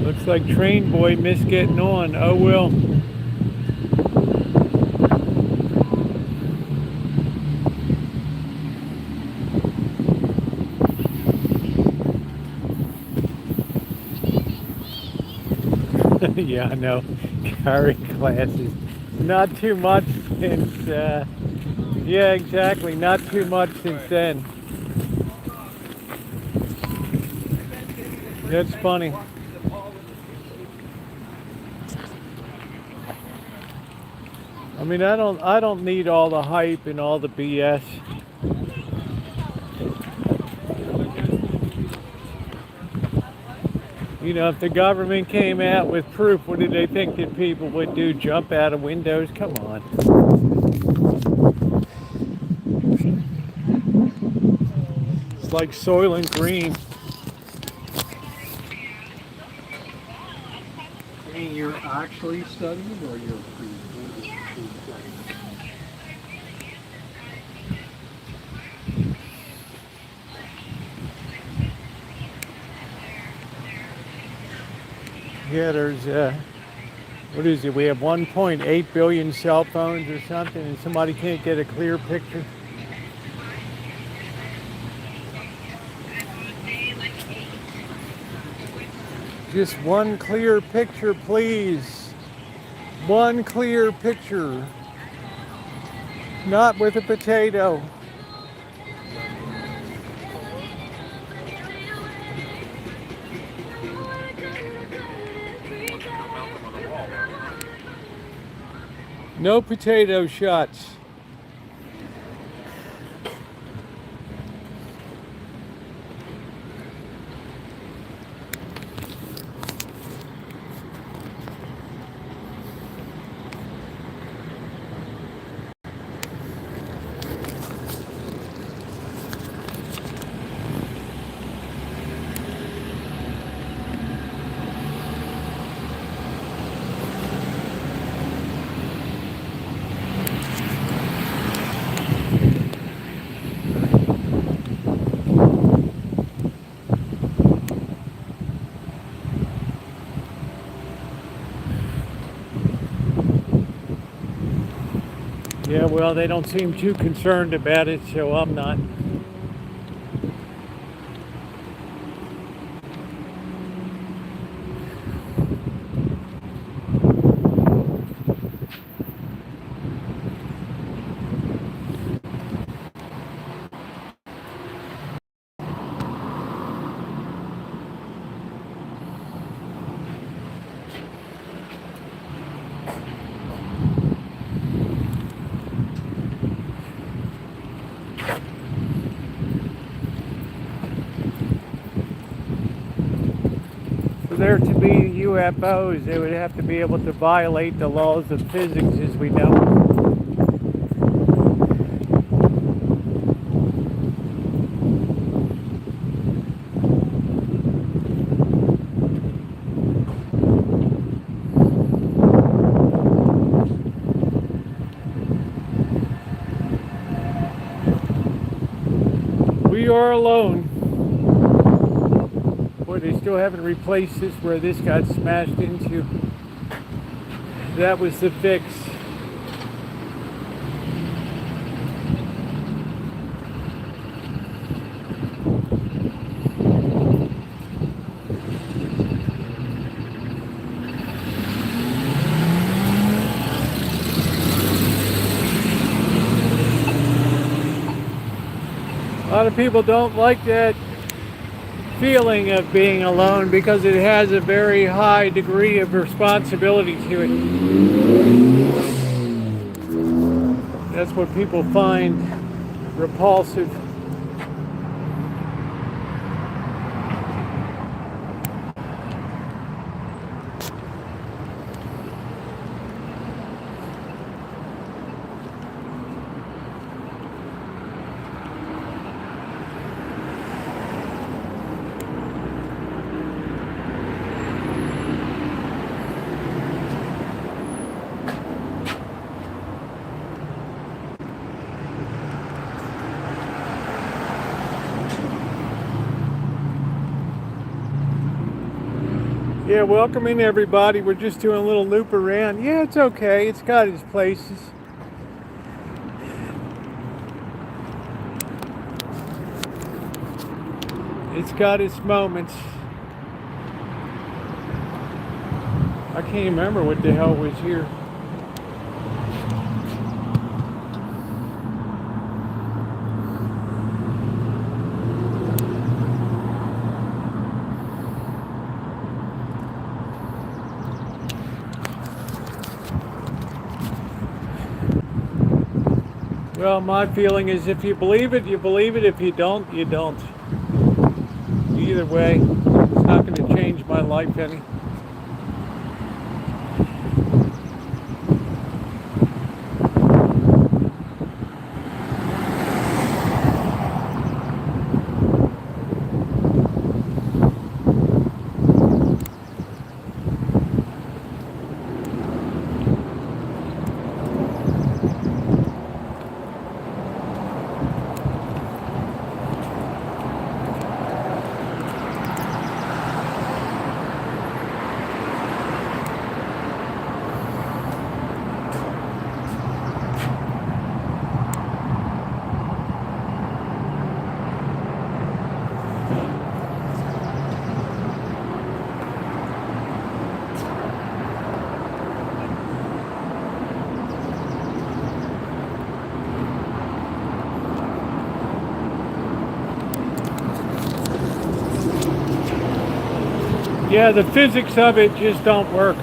Looks like Train Boy missed getting on. Oh well. Yeah, I know. Carrying glasses. Not too much since, yeah, exactly. Not too much since then. That's funny. I mean, I don't need all the hype and all the BS. You know, if the government came out with proof, what did they think that people would do? Jump out of windows? Come on. It's like Soylent Green. Hey, you're actually studying or you're pre-studying? Yeah, there's, what is it? We have 1.8 billion cell phones or something, and somebody can't get a clear picture. Just one clear picture, please. One clear picture. Not with a potato. No potato shots. Yeah, well, they don't seem too concerned about it, so I'm not. For there to be UFOs, they would have to be able to violate the laws of physics as we know. We are alone. Boy, they still haven't replaced this where this got smashed into. That was the fix. A lot of people don't like that feeling of being alone because it has a very high degree of responsibility to it. That's what people find repulsive. Yeah, welcoming everybody. We're just doing a little loop around. Yeah, it's okay. It's got its places. It's got its moments. I can't remember what the hell was here. Well, my feeling is if you believe it, you believe it. If you don't, you don't. Either way, it's not going to change my life any. Yeah, the physics of it just don't work.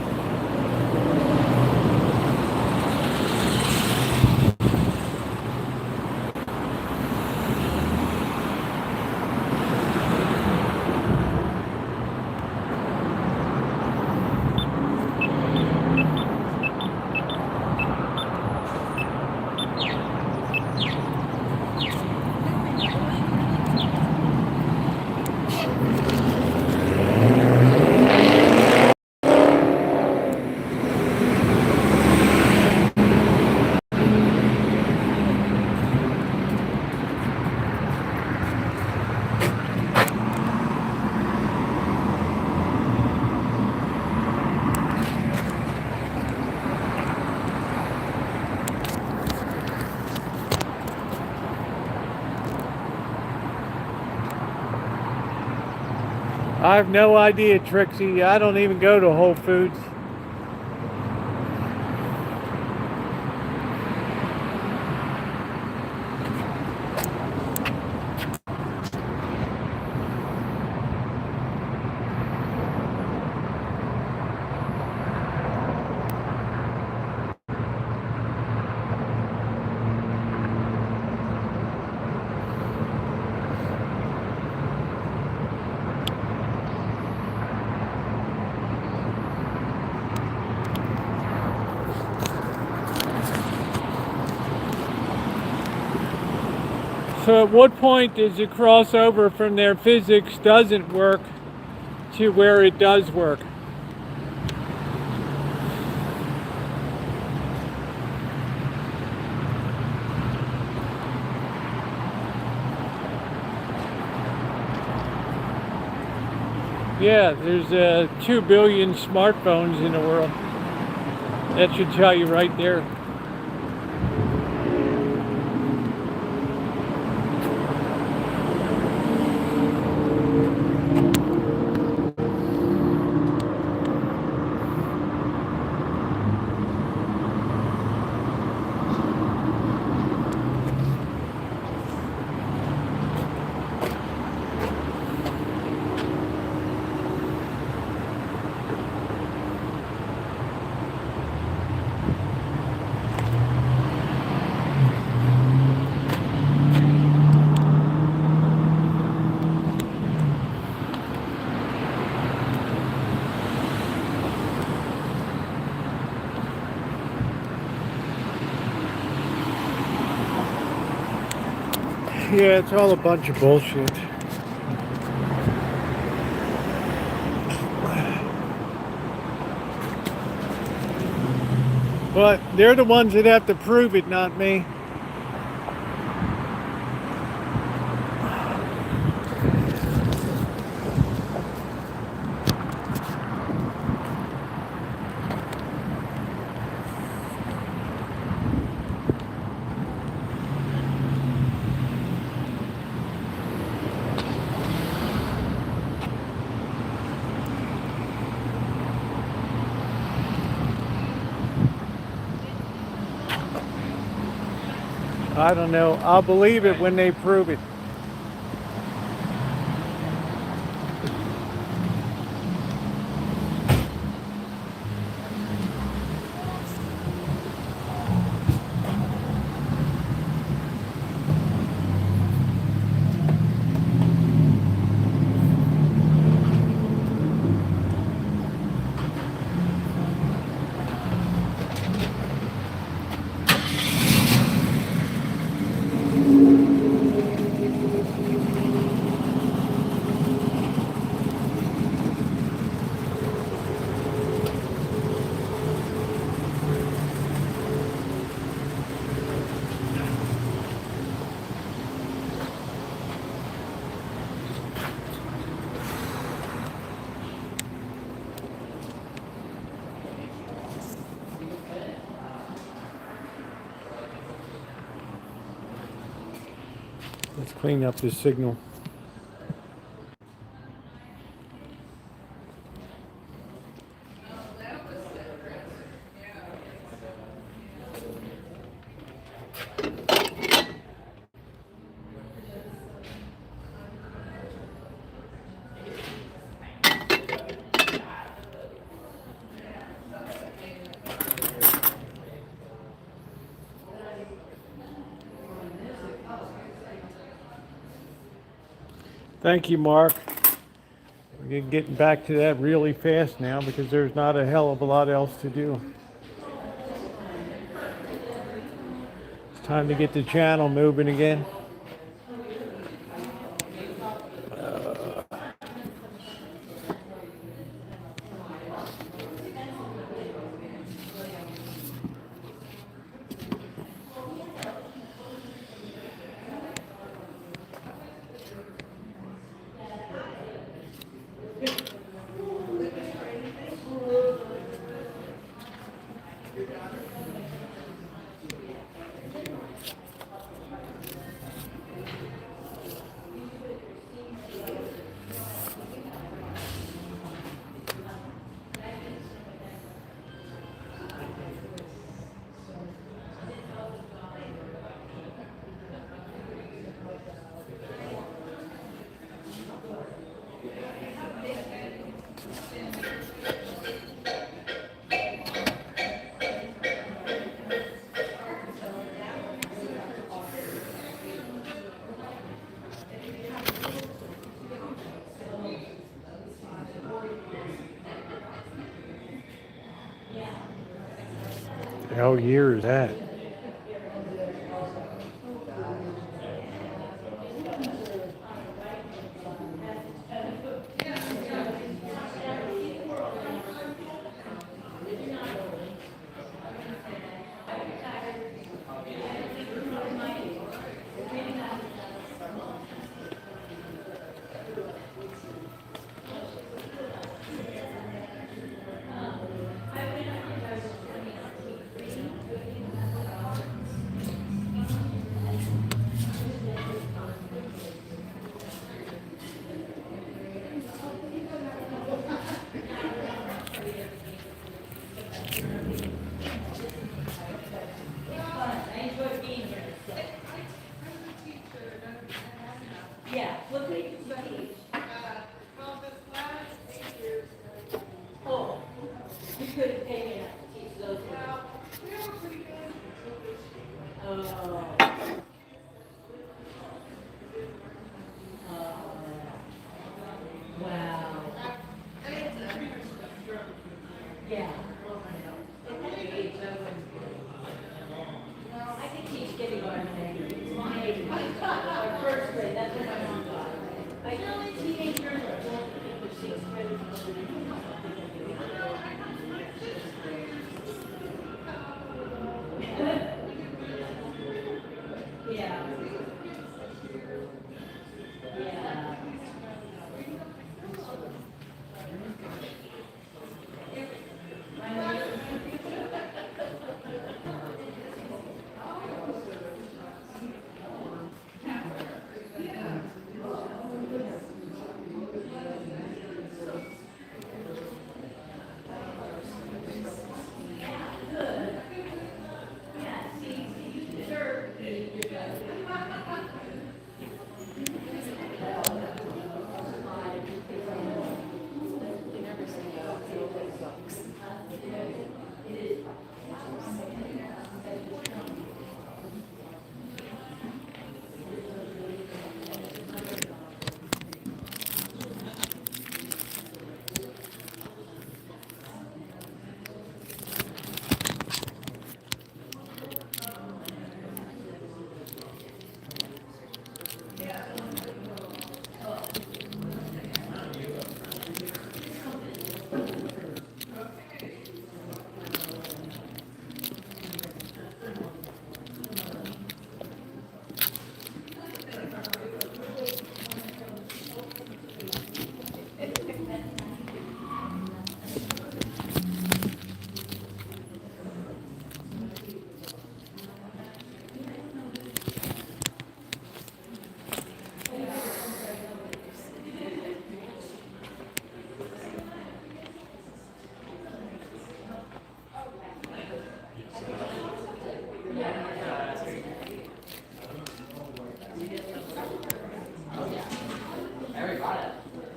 I have no idea, Trixie. I don't even go to Whole Foods. So at what point does it cross over from their physics doesn't work to where it does work? Yeah, there's 2 billion smartphones in the world. That should tell you right there. Yeah, it's all a bunch of bullshit. But they're the ones that have to prove it, not me. I don't know. I'll believe it when they prove it. Let's clean up this signal. Thank you, Mark. We're getting back to that really fast now because there's not a hell of a lot else to do. It's time to get the channel moving again. The hell year is that?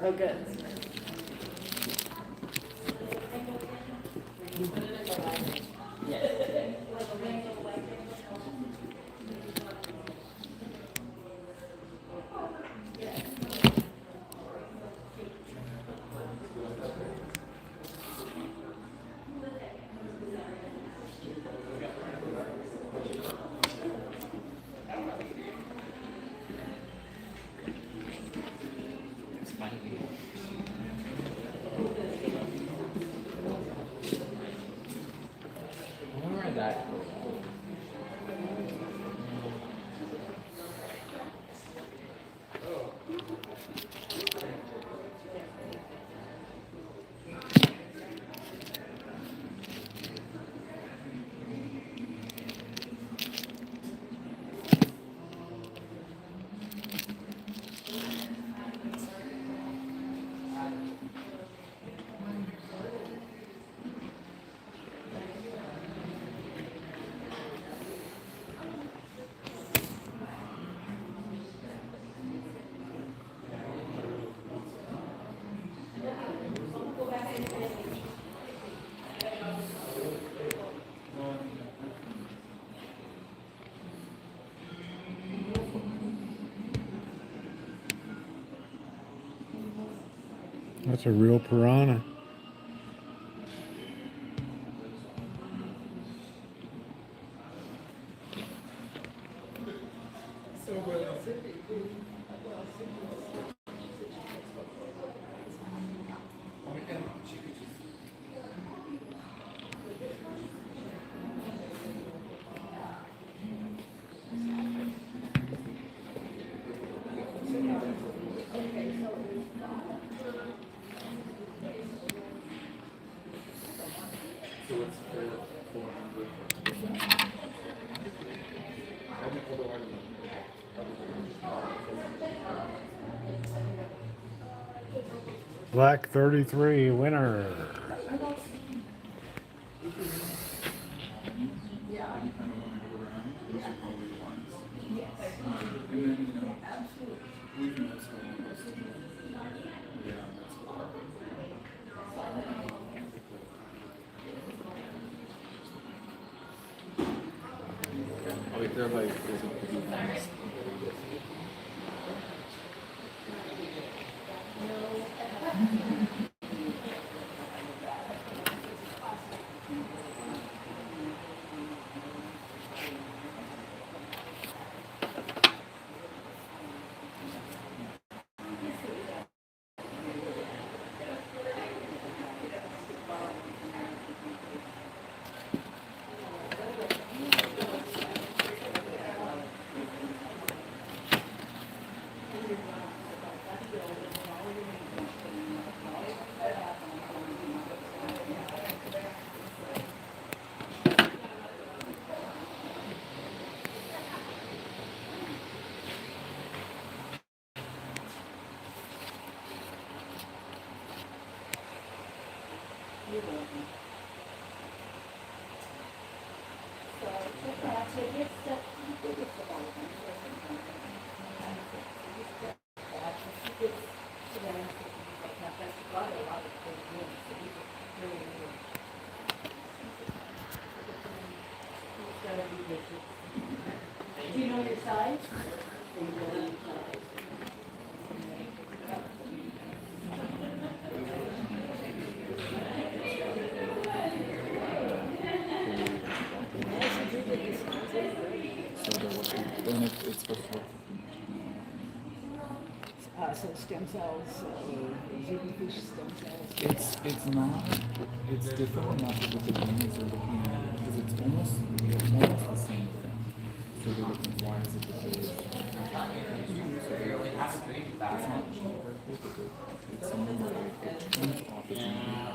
Oh, good. That's a real piranha. Black 33 winner. They're like, there's a Do you know your size? it's for So stem cells, zebrafish stem cells. it's not, it's different enough that the beginnings are looking at it, because it's almost the same thing. So they're looking, why is it that there's it's not it's something like it turns off its own.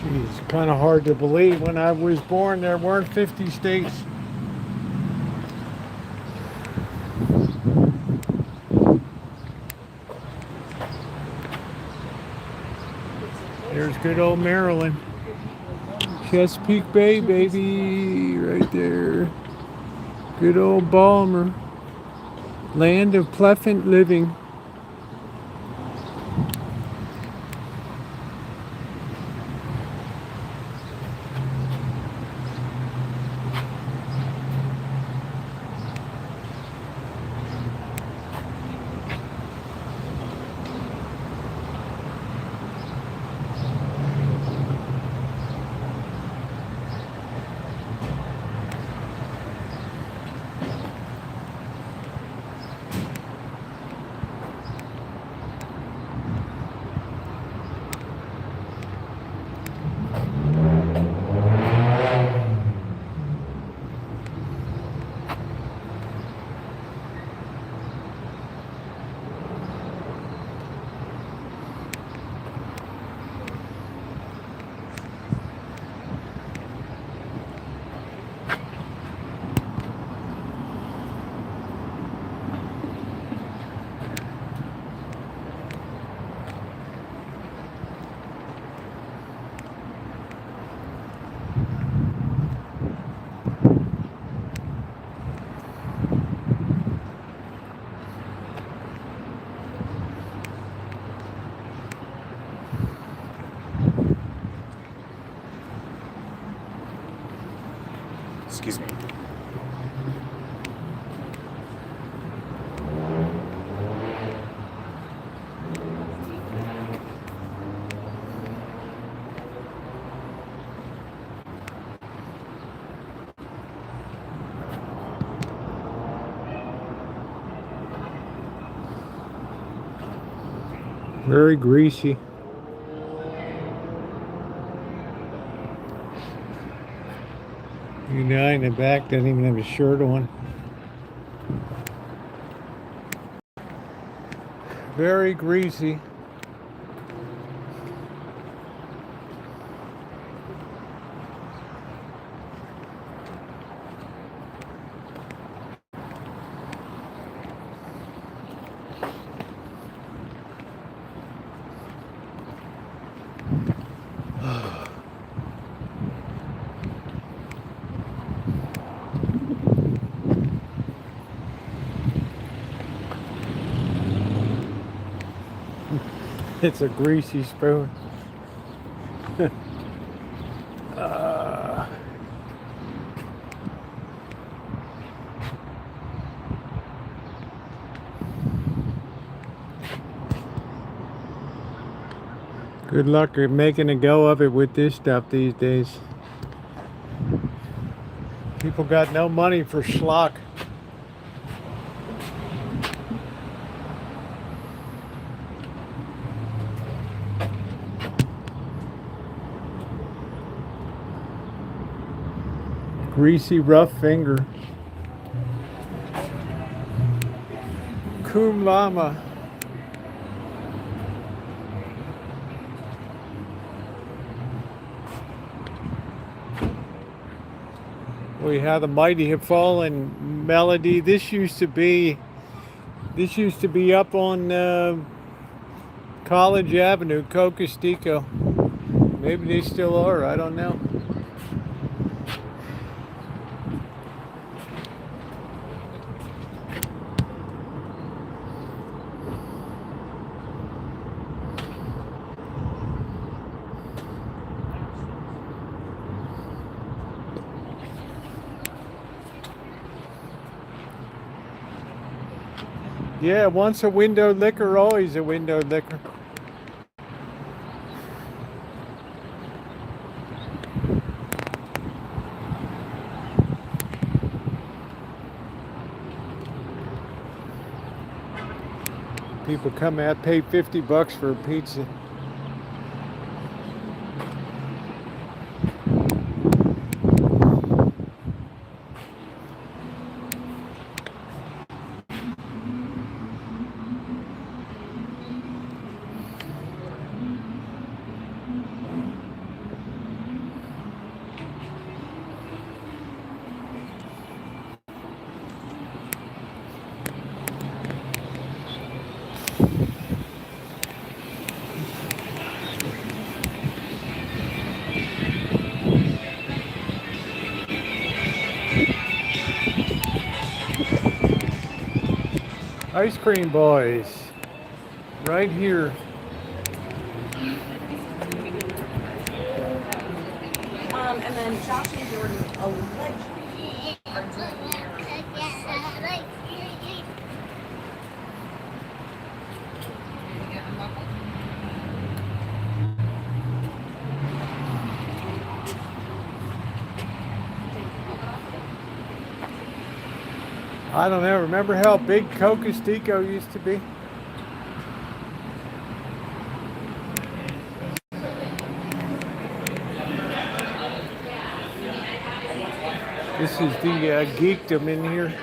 It's kind of hard to believe. When I was born, there weren't 50 states. There's good old Maryland. Chesapeake Bay, baby, right there. Good old Balmer. Land of pleasant living. Excuse me. Very greasy. You guy in the back doesn't even have a shirt on. Very greasy. It's a greasy spoon. Good luck at making a go of it with this stuff these days. People got no money for schlock. Greasy rough finger. Cum Lama. We had the mighty have fallen melody. This used to be up on College Avenue, Cocostica. Maybe they still are, I don't know. Yeah, once a window liquor, always a window liquor. People come out, pay $50 for a pizza. Ice cream boys. Right here. And then Josh and Jordan allegedly are doing I don't know. Remember how big Cocostico used to be? This is the geekdom in here.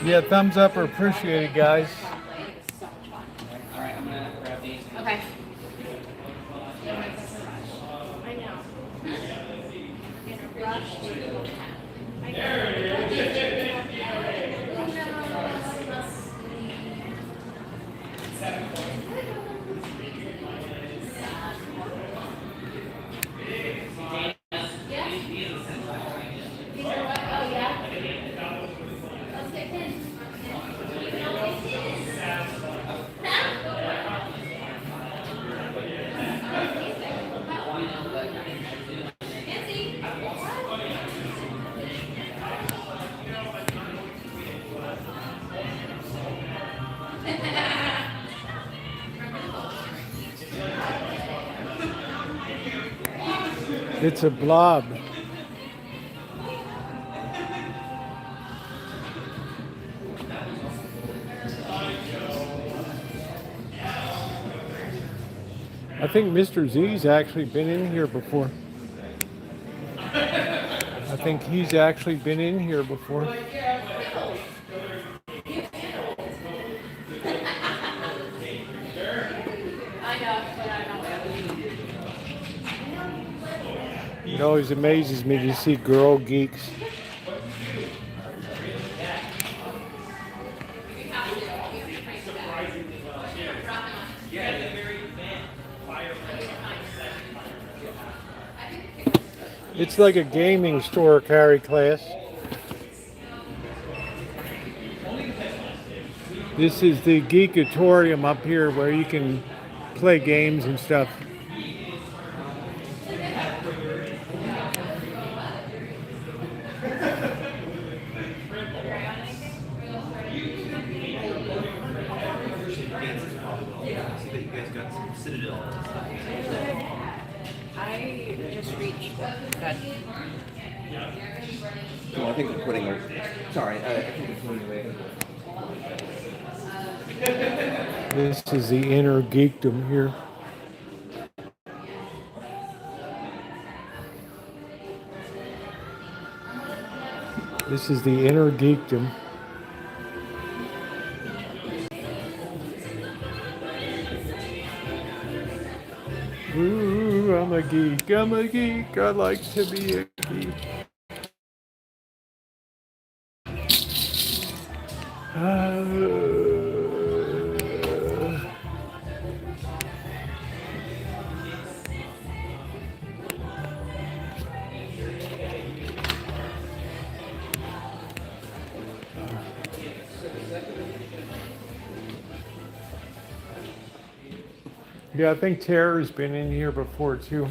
Yeah, thumbs up are appreciated, guys. Okay. It's a blob. I think Mr. Z's actually been in here before. I think he's actually been in here before. It always amazes me to see girl geeks. It's like a gaming store, Carrie class. This is the Geekatorium up here where you can play games and stuff. I just reached that. No, I think they're putting her. Sorry, I think they're putting away. This is the inner geekdom here. This is the inner geekdom. Ooh, I'm a geek, I like to be a geek. Yeah, I think Tara's been in here before too.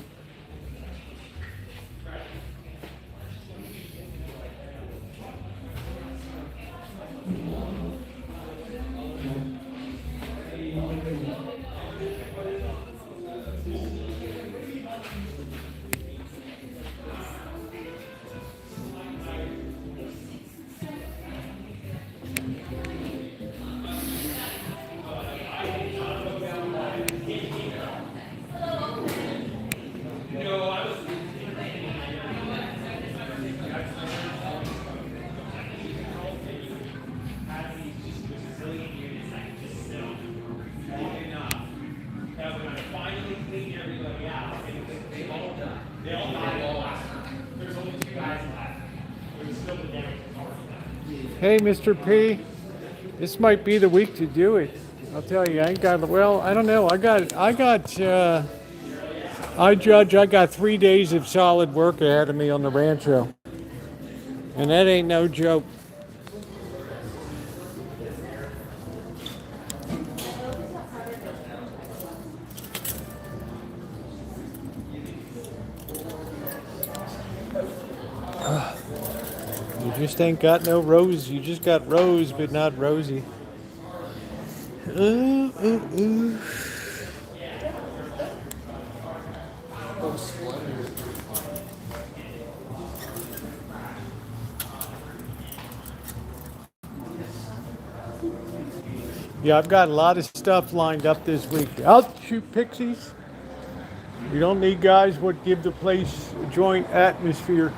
Hey, Mr. P, this might be the week to do it. I'll tell you, I ain't got, well, I don't know. I got I judge I got 3 days of solid work ahead of me on the Rancho. And that ain't no joke. You just ain't got no Rose. You just got Rose, but not Rosie. Ooh, ooh, ooh. Yeah, I've got a lot of stuff lined up this week. Out shoot pixies. You don't need guys what give the place a joint atmosphere.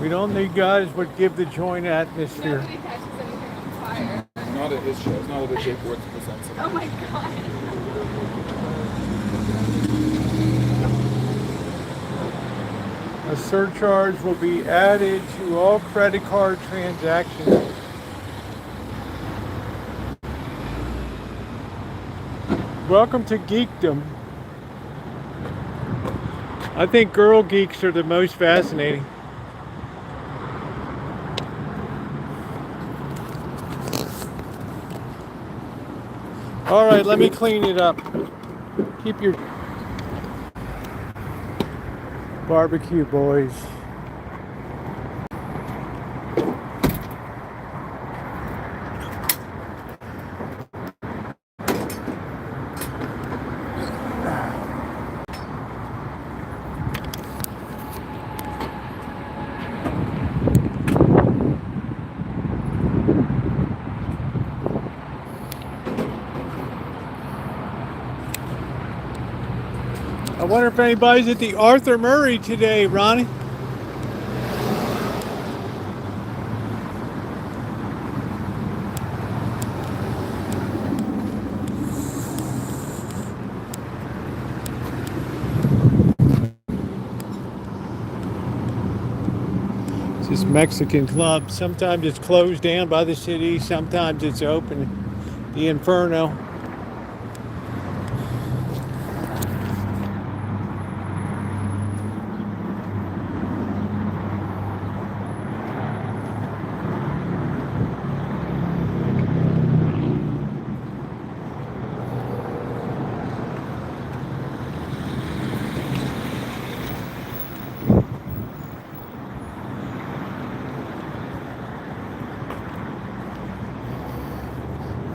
We don't need guys what give the joint atmosphere. Nobody catches anything on fire. Not at his show. It's not at the Jake Woods presents. Oh my god. A surcharge will be added to all credit card transactions. Welcome to geekdom. I think girl geeks are the most fascinating. All right, let me clean it up. Keep your barbecue, boys. I wonder if anybody's at the Arthur Murray today, Ronnie. It's this Mexican club. Sometimes it's closed down by the city, sometimes it's open. The Inferno.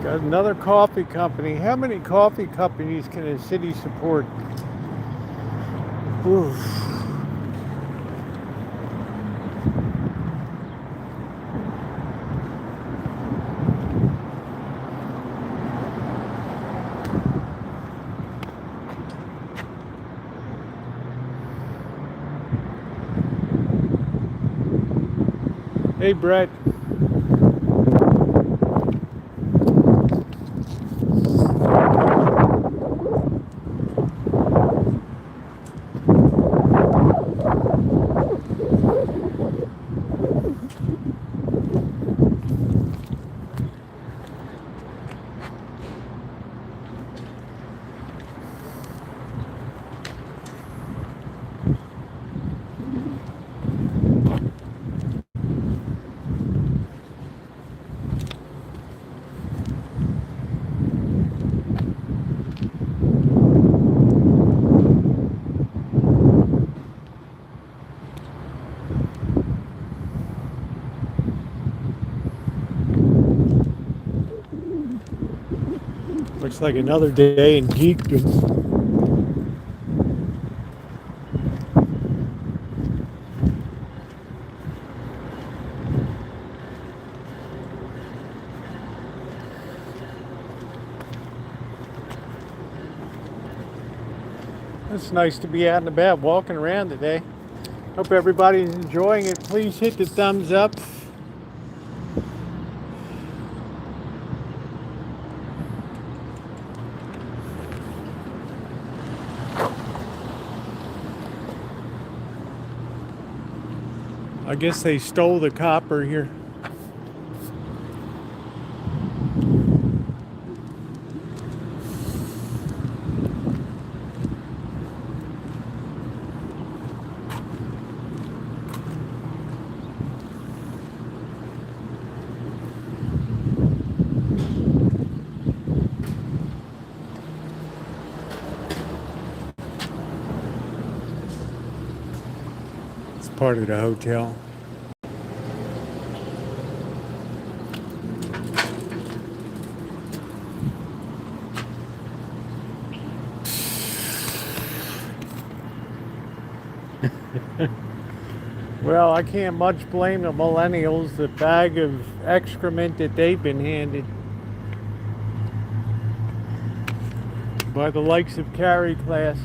Got another coffee company. How many coffee companies can a city support? Oof. Hey, Brett. Looks like another day in geekdom. It's nice to be out and about walking around today. Hope everybody's enjoying it. Please hit the thumbs up. I guess they stole the copper here. part of the hotel. Well, I can't much blame the millennials, the bag of excrement that they've been handed by the likes of Carrie class.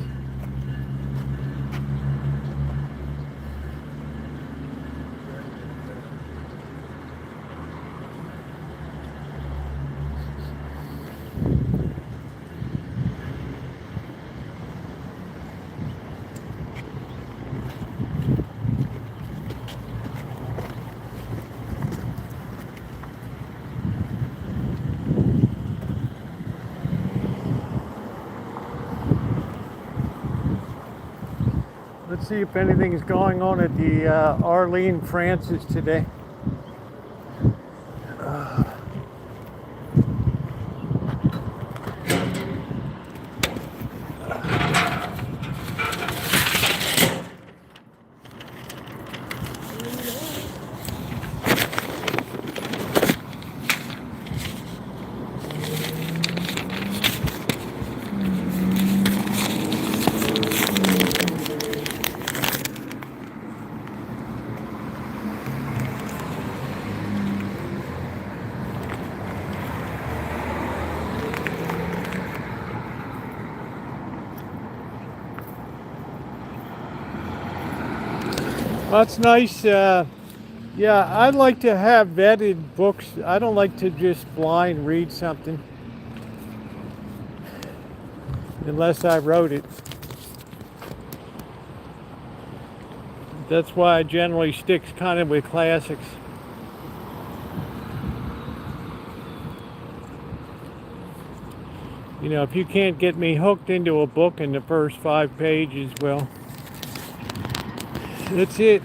Let's see if anything's going on at the Arlene Francis today. That's nice. Yeah, I'd like to have vetted books. I don't like to just blind read something unless I wrote it. That's why I generally stick kind of with classics. You know, if you can't get me hooked into a book in the first 5 pages, well, that's it.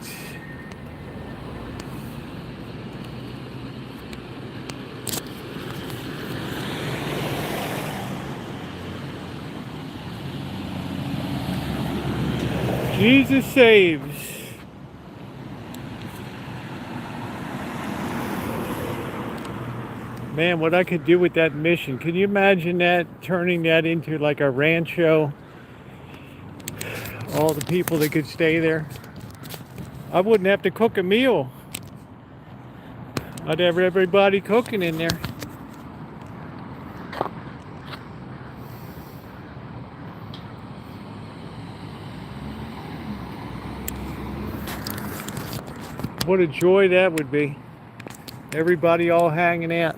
Jesus saves. Man, what I could do with that mission. Can you imagine that, turning that into like a Rancho? All the people that could stay there. I wouldn't have to cook a meal. I'd have everybody cooking in there. What a joy that would be. Everybody all hanging out.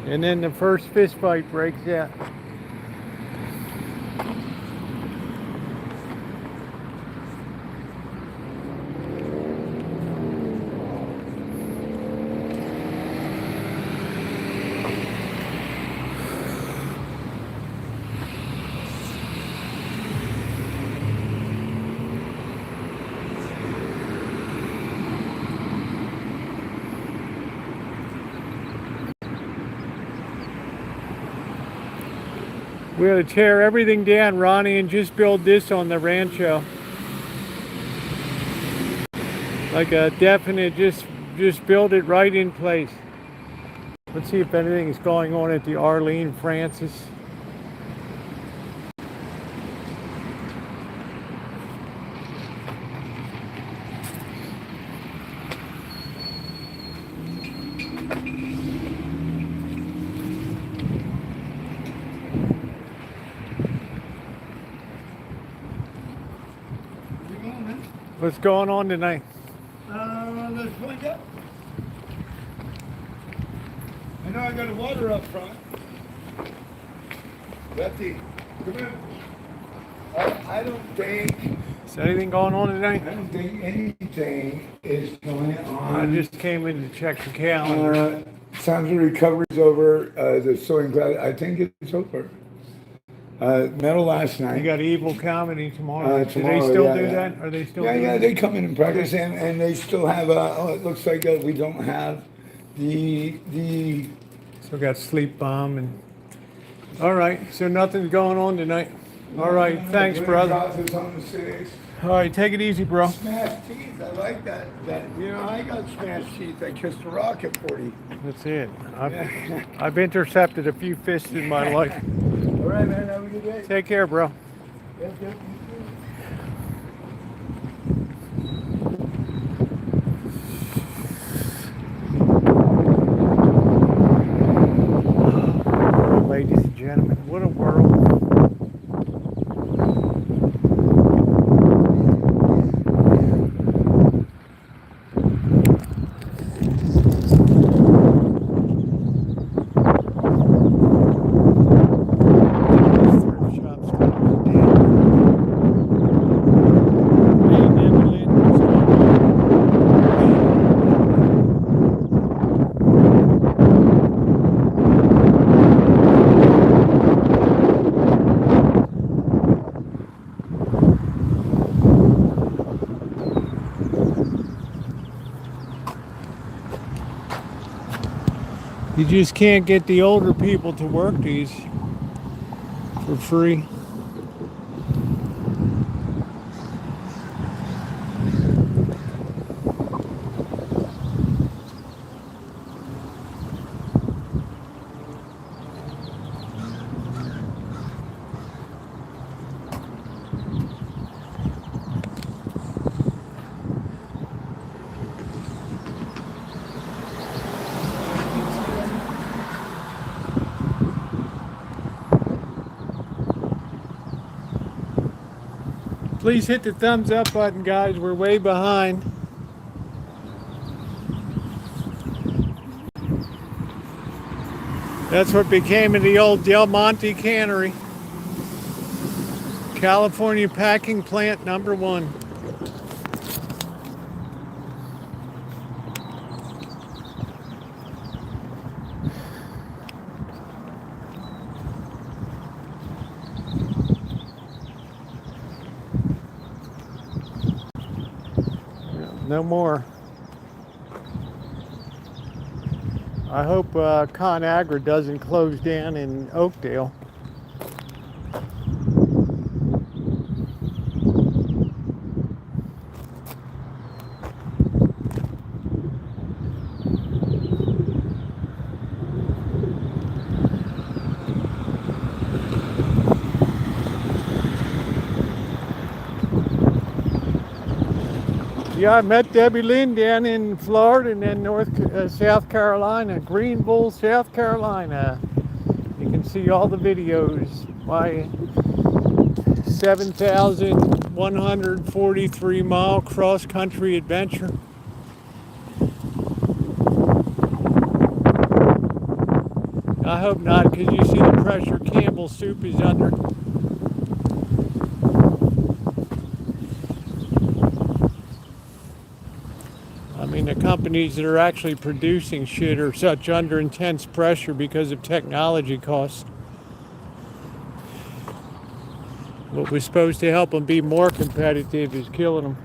And then the first fist fight breaks out. We ought to tear everything down, Ronnie, and just build this on the Rancho. Like a definite, just build it right in place. Let's see if anything is going on at the Arlene Francis. What's going on tonight? Let's find out. I know I got a water up front. Betty, come in. I don't think. Is anything going on tonight? I don't think anything is going I on. just came in to check the calendar. Sounds like recovery's over. The sewing class, I think it's over. Metal last night. You got Evil Comedy tomorrow. Do Tomorrow, they still yeah, do yeah. that? Are they still Yeah, doing yeah, it? they come in and practice, and they still have. It looks like we don't have the. Still got Sleep Bomb and. All right, so nothing's going on tonight. All right, thanks, brother. Rosie's on the 6. All right, take it easy, bro. Smashed teeth. I like that. I got smashed teeth. I kissed a rock at 40. That's it. I've intercepted a few fists in my life. All right, man. Have a good day. Take care, bro. Yep, yep. Ladies and gentlemen, what a world. Thrift shops closed down. Hey, Debbie Lynn, what's going on? You just can't get the older people to work these for free. Please hit the thumbs up button, guys. We're way behind. That's what became of the old Del Monte Cannery. California packing plant #1. No more. I hope ConAgra doesn't close down in Oakdale. Yeah, I met Debbie Lynn down in Florida and then South Carolina, Greenville, South Carolina. You can see all the videos. My 7,143 mile cross country adventure. I hope not, because you see the pressure Campbell soup is under. I mean, the companies that are actually producing shit are such under intense pressure because of technology costs. What was supposed to help them be more competitive is killing them.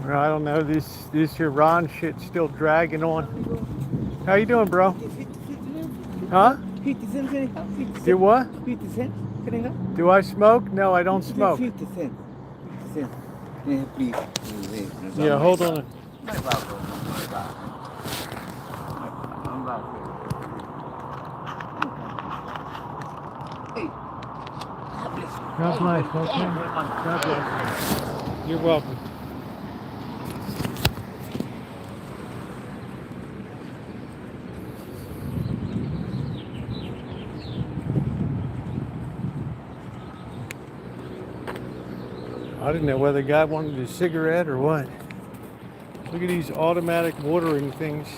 I don't know, this here Ron shit's still dragging on. How you doing, bro? Huh? 50 cents, can I have 50 cents? Do what? 50 cents, can I have? Do I smoke? No, I don't smoke. 50 cents. 50 cents. Can I have, please? Yeah, hold on. Hey. God bless, okay? God bless. You're welcome. I didn't know whether the guy wanted a cigarette or what. Look at these automatic watering things.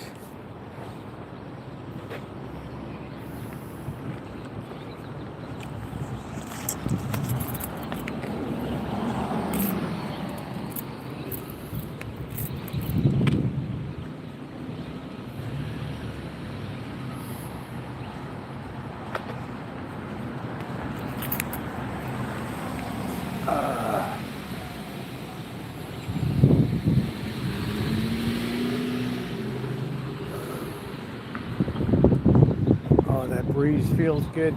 breeze feels good.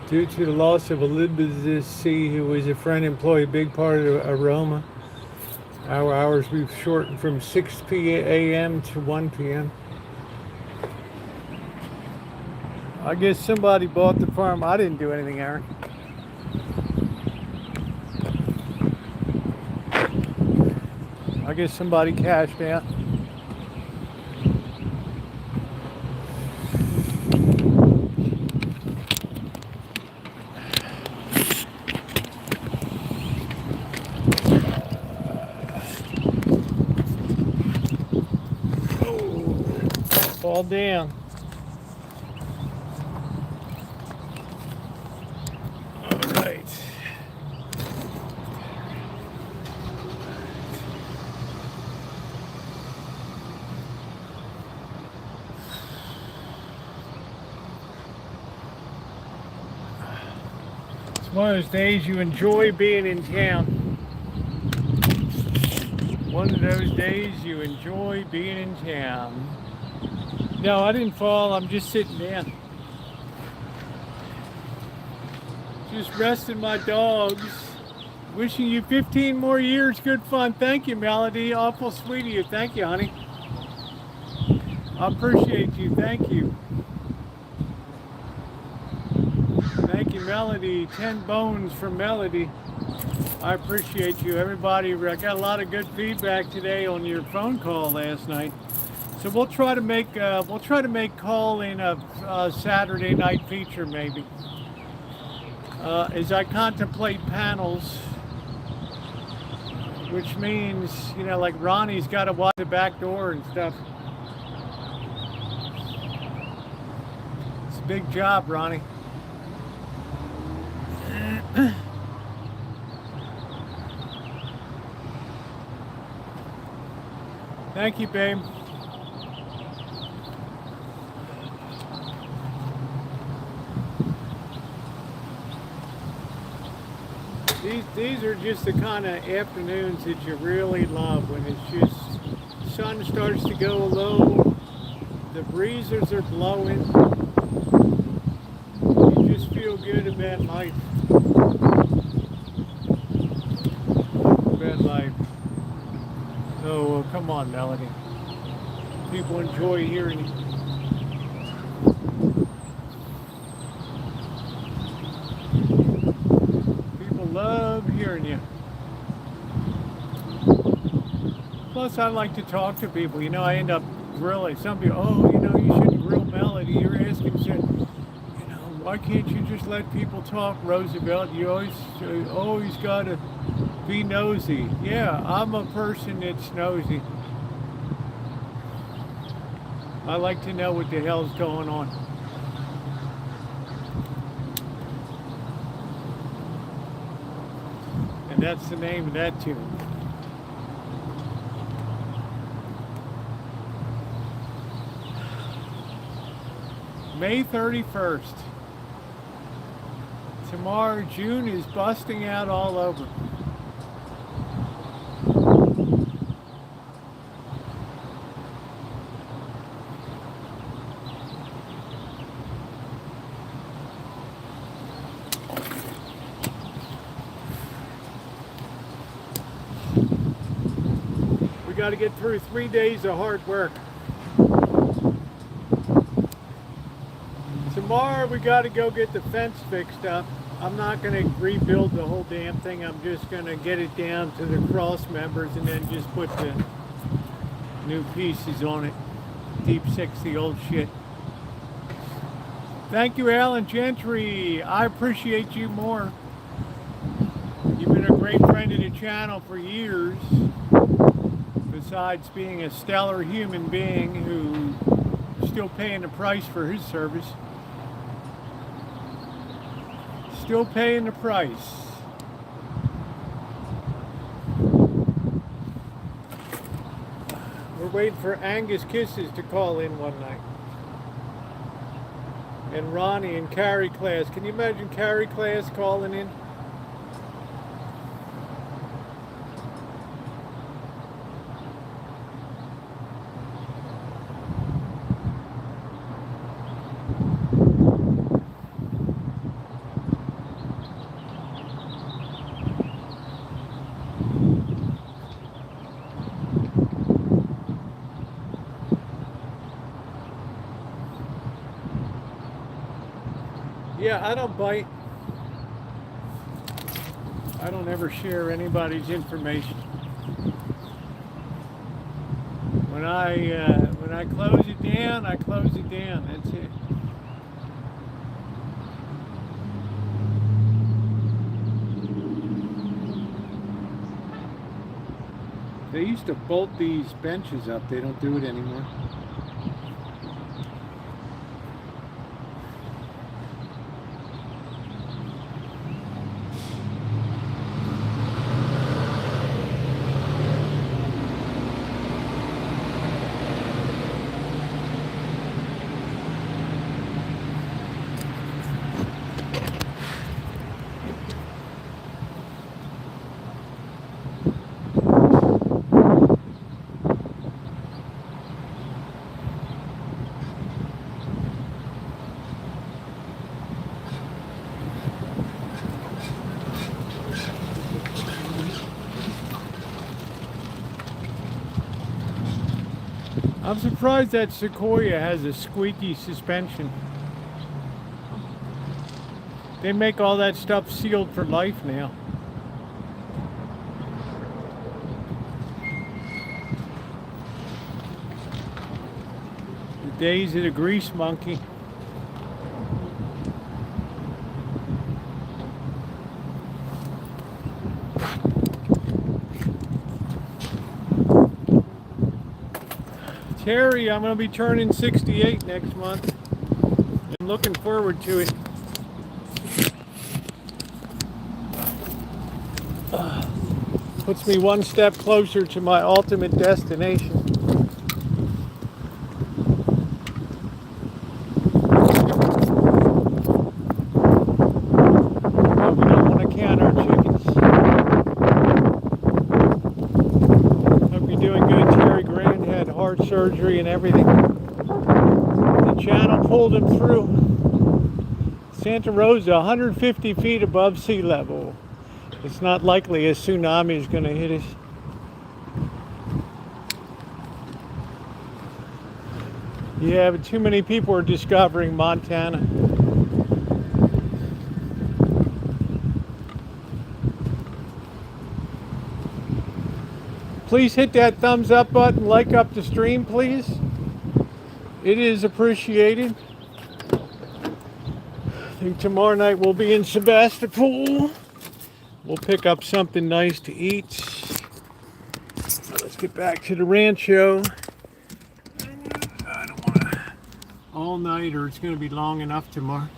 Due to the loss of Elizabeth C., who was a friend employee, a big part of Aroma, our hours we've shortened from 6 a.m. to 1 p.m. I guess somebody bought the farm. I didn't do anything, Aaron. I guess somebody cashed out. Fall down. All right. It's one of those days you enjoy being in town. One of those days you enjoy being in town. No, I didn't fall. I'm just sitting down. Just resting my dogs. Wishing you 15 more years. Good fun. Thank you, Melody. Awful sweet of you. Thank you, honey. I appreciate you. Thank you. Thank you, Melody. 10 bones from Melody. I appreciate you, everybody. I got a lot of good feedback today on your phone call last night. So we'll try to make calling a Saturday night feature maybe. As I contemplate panels, which means, you know, like Ronnie's got to watch the back door and stuff. It's a big job, Ronnie. Thank you, babe. These are just the kind of afternoons that you really love, when it's just sun starts to go low, the breezes are blowing, you just feel good about life. About life. So come on, Melody. People enjoy hearing you. Love hearing you. Plus, I like to talk to people. You know, I end up grilling. Some people, oh, you know, you shouldn't grill Melody. You're asking, you know, why can't you just let people talk, Roosevelt? You always got to be nosy. Yeah, I'm a person that's nosy. I like to know what the hell's going on. And that's the name of that tune. May 31st. Tomorrow, June is busting out all over. Got to get through 3 days of hard work. Tomorrow we got to go get the fence fixed up. I'm not going to rebuild the whole damn thing. I'm just going to get it down to the cross members and then just put the new pieces on it. Deep 60 old shit. Thank you, Alan Gentry. I appreciate you more. You've been a great friend of the channel for years. Besides being a stellar human being who's still paying the price for his service. Still paying the price. We're waiting for Angus Kisses to call in one night. And Ronnie and Carrie Class. Can you imagine Carrie Class calling in? Yeah, I don't bite. I don't ever share anybody's information. When I close it down, I close it down. That's it. They used to bolt these benches up. They don't do it anymore. I'm surprised that Sequoia has a squeaky suspension. They make all that stuff sealed for life now. The days of the grease monkey. Terry, I'm going to be turning 68 next month. I'm looking forward to it. Puts me one step closer to my ultimate destination. But we don't want to count our chickens. Hope you're doing good. Terry Grant had heart surgery and everything. The channel pulled him through. Santa Rosa, 150 feet above sea level. It's not likely a tsunami is going to hit us. Yeah, but too many people are discovering Montana. Please hit that thumbs up button, like up the stream, please. It is appreciated. I think tomorrow night we'll be in Sebastopol. We'll pick up something nice to eat. Let's get back to the Rancho. I don't want to all night, or it's going to be long enough tomorrow.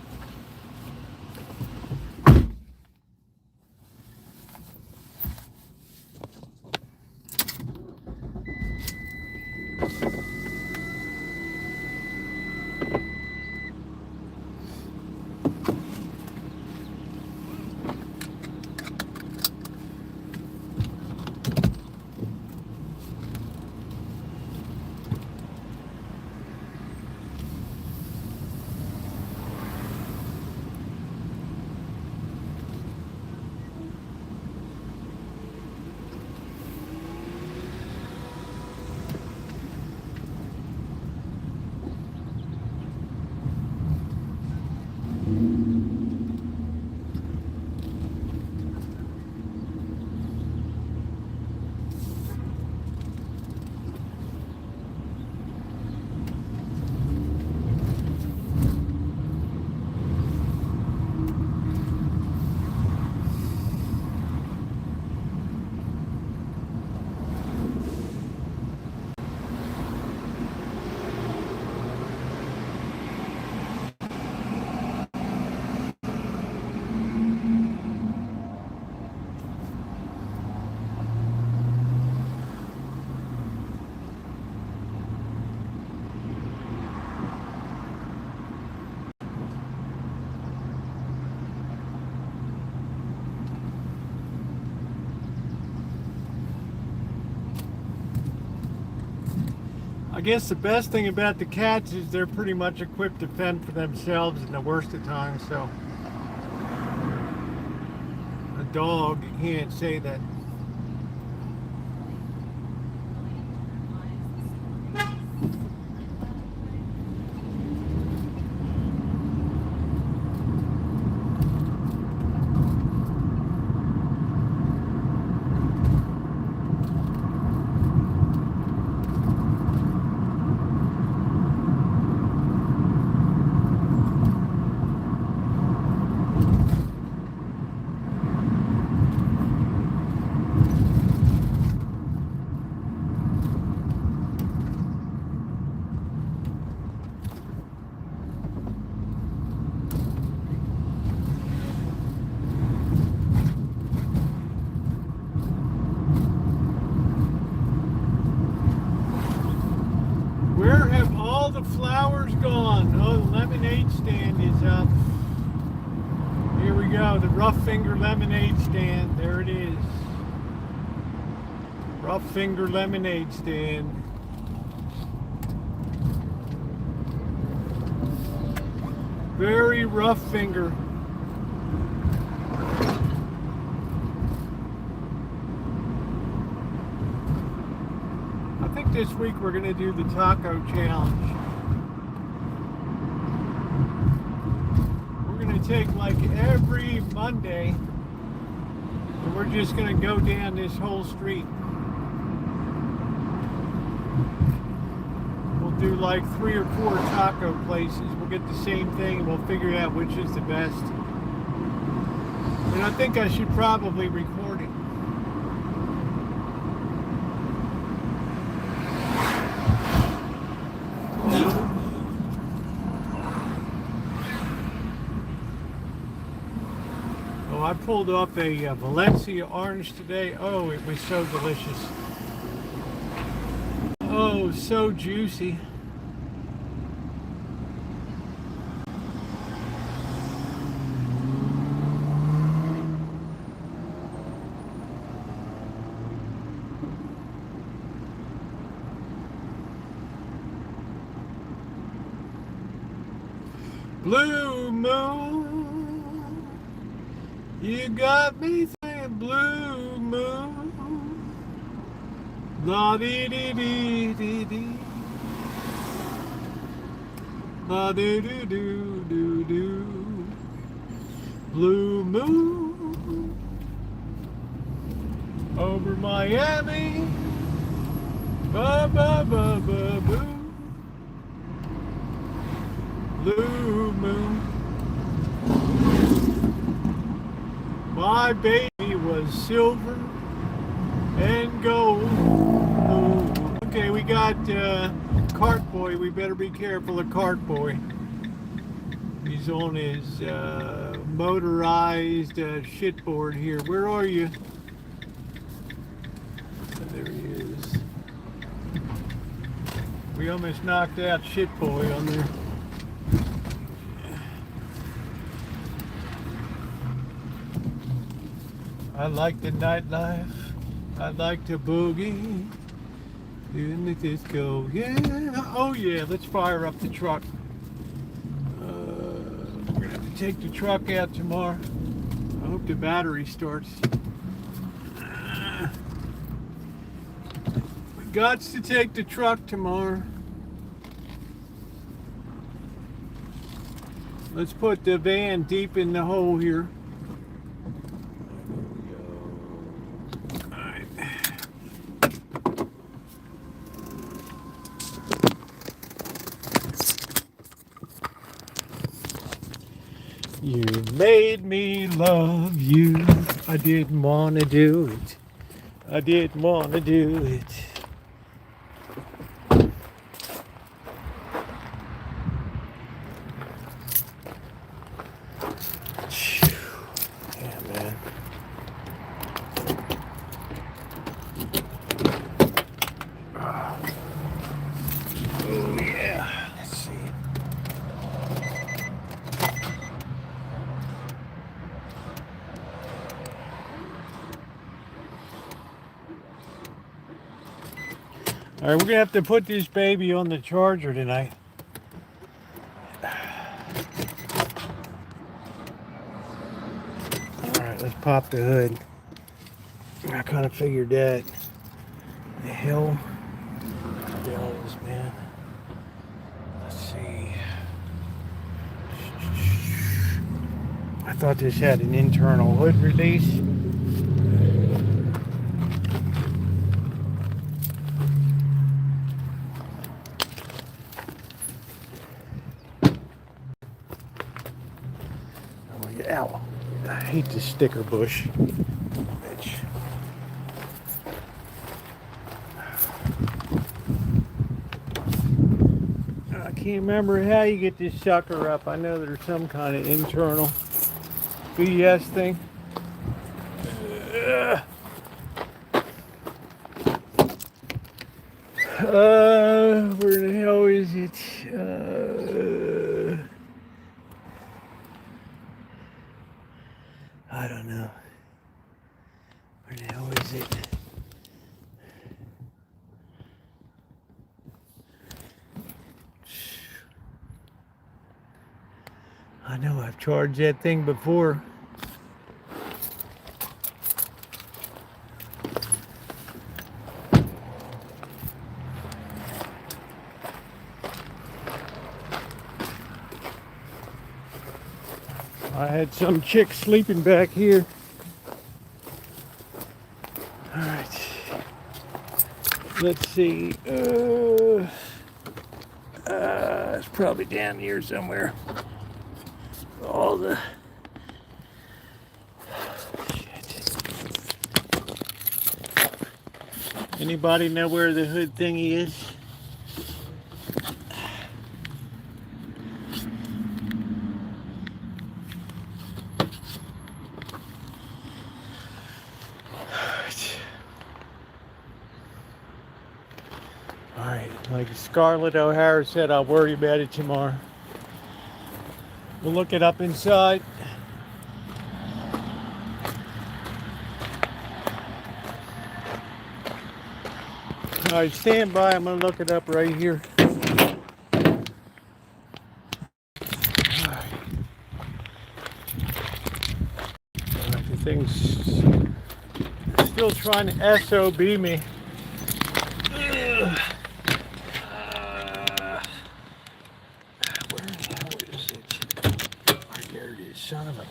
I guess the best thing about the cats is they're pretty much equipped to fend for themselves in the worst of times, so a dog, you can't say that. Where have all the flowers gone? Oh, the lemonade stand is up. Here we go, the Rough Finger lemonade stand. There it is. Rough Finger lemonade stand. Very rough finger. I think this week we're going to do the taco challenge. We're going to take like every Monday and we're just going to go down this whole street. We'll do like 3 or 4 taco places. We'll get the same thing and we'll figure out which is the best. And I think I should probably record it. Oh, I pulled up a Valencia orange today. Oh, it was so delicious. Oh, so juicy. Blue moon, you got me saying blue moon. La dee dee dee dee dee. La doo doo doo doo doo. Blue moon over Miami. Ba ba ba ba boo. Blue moon. My baby was silver and gold. Okay, we got Cart Boy. We better be careful of Cart Boy. He's on his motorized shitboard here. Where are you? Oh, there he is. We almost knocked out Shit Boy on there. I like the nightlife. I like to boogie in the disco. Yeah. Oh yeah. Let's fire up the truck. We're gonna have to take the truck out tomorrow. I hope the battery starts. We got to take the truck tomorrow. Let's put the van deep in the hole here. You made me love you. I didn't want to do it. I didn't want to do it. Yeah, man. Oh, yeah. Let's see. All right, we're gonna have to put this baby on the charger tonight. All right, let's pop the hood. I kind of figured that. The hell is, man. Let's see. I thought this had an internal hood release. Oh, yeah. Ow. I hate this sticker bush. Bitch. I can't remember how you get this sucker up. I know there's some kind of internal BS thing. Where the hell is it? I don't know. Where the hell is it? I know I've charged that thing before. I had some chick sleeping back here. All right. Let's see. It's probably down here somewhere. All the shit. Anybody know where the hood thingy is? Alright, like Scarlett O'Hara said, I'll worry about it tomorrow. We'll look it up inside. Alright, stand by. I'm going to look it up right here. Alright, the thing's still trying to SOB me. Son of a...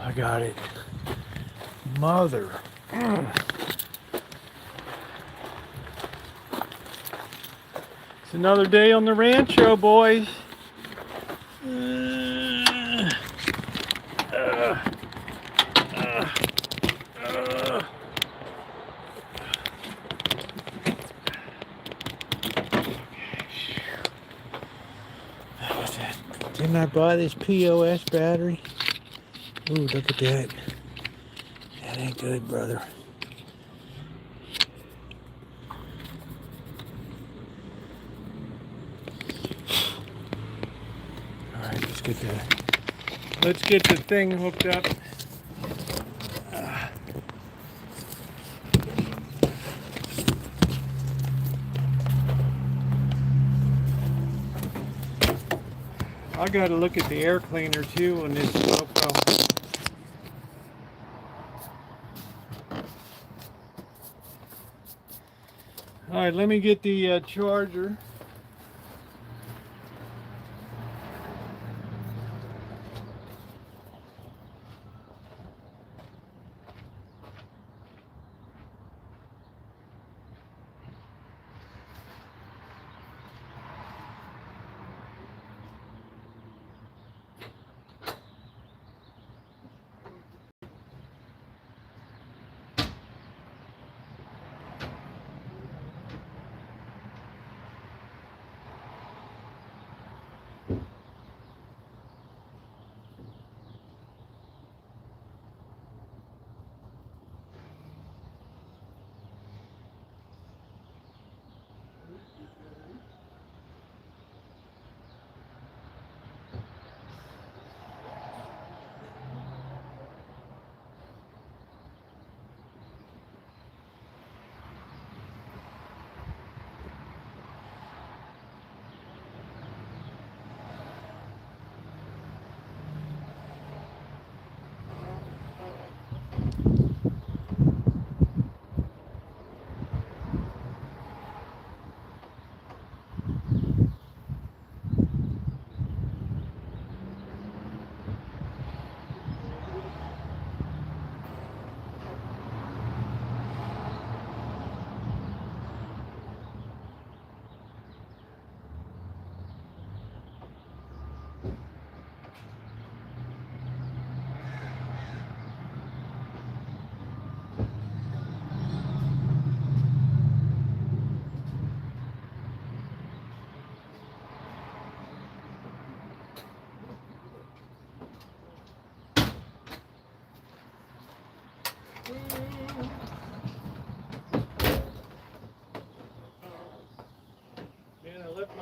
I got it. Mother. It's another day on the Rancho, boys. Didn't I buy this POS battery? Ooh, look at that. That ain't good, brother. Alright, let's get the thing hooked up. I gotta look at the air cleaner too on this GoPro. Alright, let me get the charger.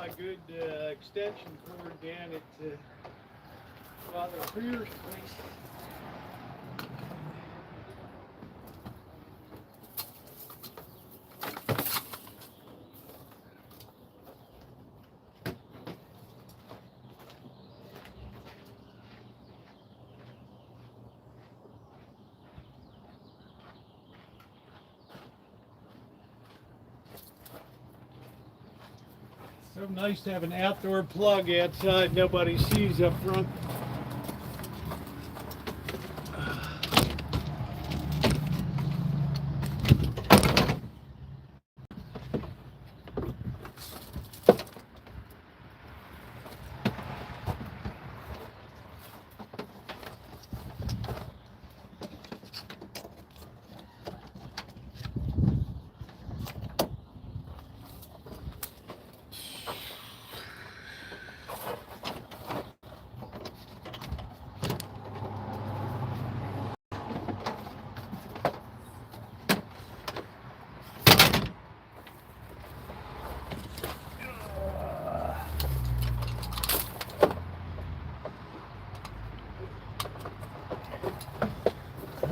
my good extension cord down at Father Freer's place. So nice to have an outdoor plug outside nobody sees up front.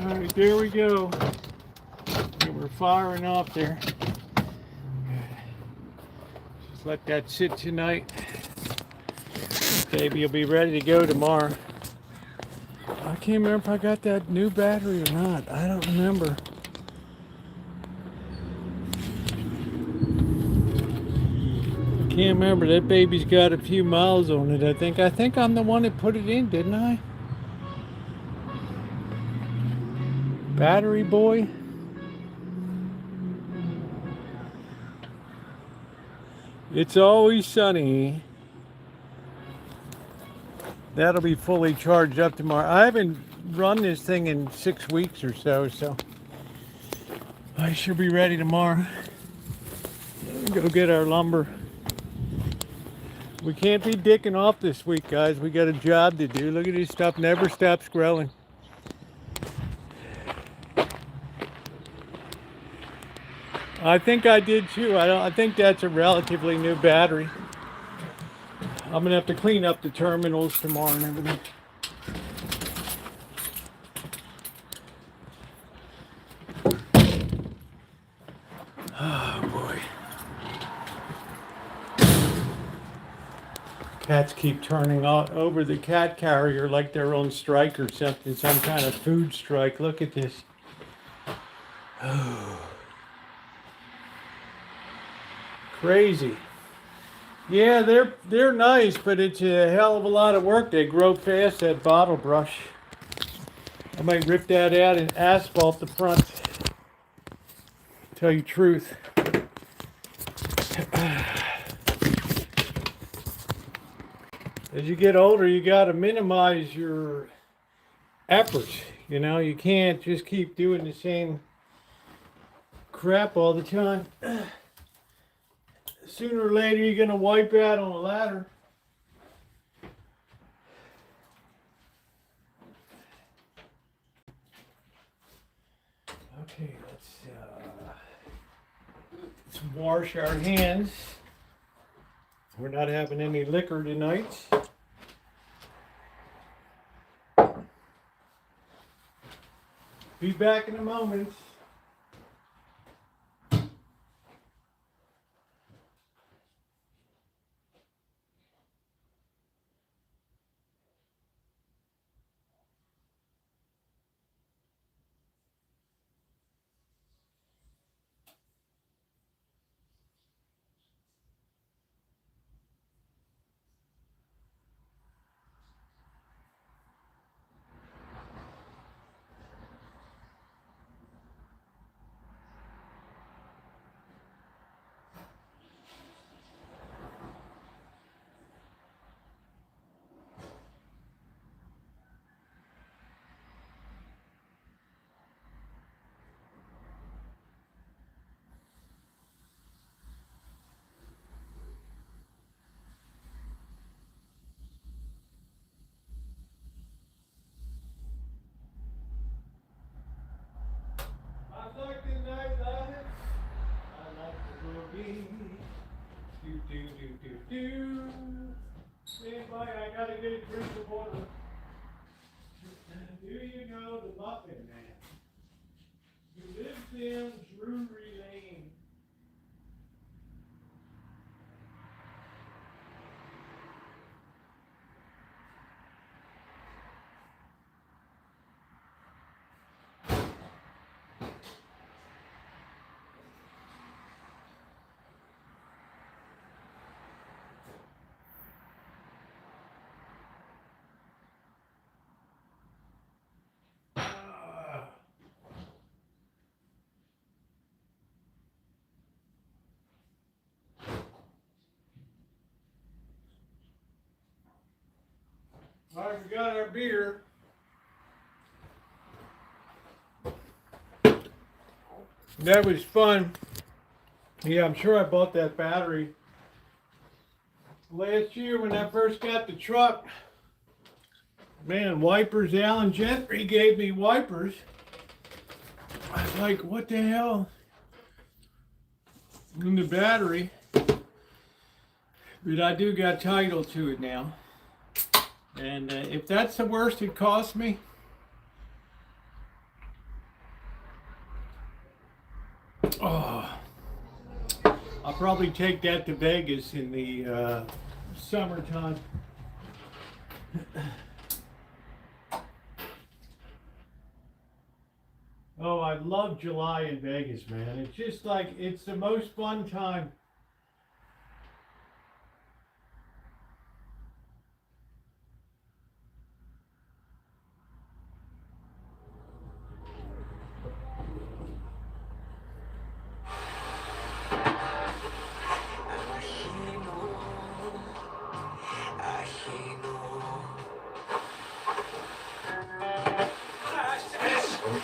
All right, there we go. Okay, we're firing off there. Just let that sit tonight. Baby will be ready to go tomorrow. I can't remember if I got that new battery or not. I don't remember. I can't remember. That baby's got a few miles on it, I think. I think I'm the one that put it in, didn't I? Battery boy. It's always sunny. That'll be fully charged up tomorrow. I haven't run this thing in 6 weeks or so, so I should be ready tomorrow. Go get our lumber. We can't be dicking off this week, guys. We got a job to do. Look at this stuff, never stops growing. I think I did too. I think that's a relatively new battery. I'm gonna have to clean up the terminals tomorrow and everything. Oh boy. Cats keep turning over the cat carrier like they're on strike or something, some kind of food strike. Look at this. Oh. Crazy. Yeah, they're nice, but it's a hell of a lot of work. They grow fast, that bottle brush. I might rip that out and asphalt the front. Tell you the truth. As you get older, you got to minimize your efforts. You know, you can't just keep doing the same crap all the time. Sooner or later, you're going to wipe out on a ladder. Okay, let's wash our hands. We're not having any liquor tonight. Be back in a moment. All right, we got our beer. That was fun. Yeah, I'm sure I bought that battery last year when I first got the truck. Man, wipers, Alan Gentry gave me wipers. I was like, what the hell? And the battery. But I do got title to it now. And if that's the worst it cost me, oh, I'll probably take that to Vegas in the summertime. Oh, I love July in Vegas, man. It's just like, it's the most fun time.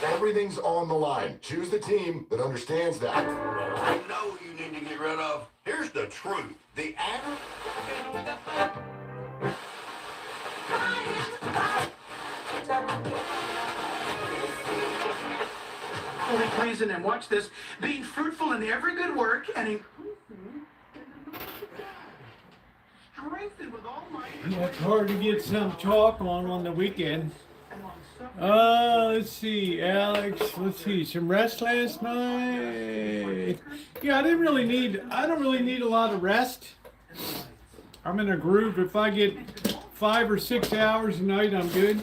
Everything's on the line. Choose the team that understands that. I know you need to get rid of. Here's the truth. The average. Only pleasing and watch this, being fruitful in every good work and increasing strengthened with all might. Yeah, it's hard to get some talk on the weekend. Let's see, Alex. Let's see, some rest last night. Yeah, I don't really need a lot of rest. I'm in a groove. If I get 5 or 6 hours a night, I'm good.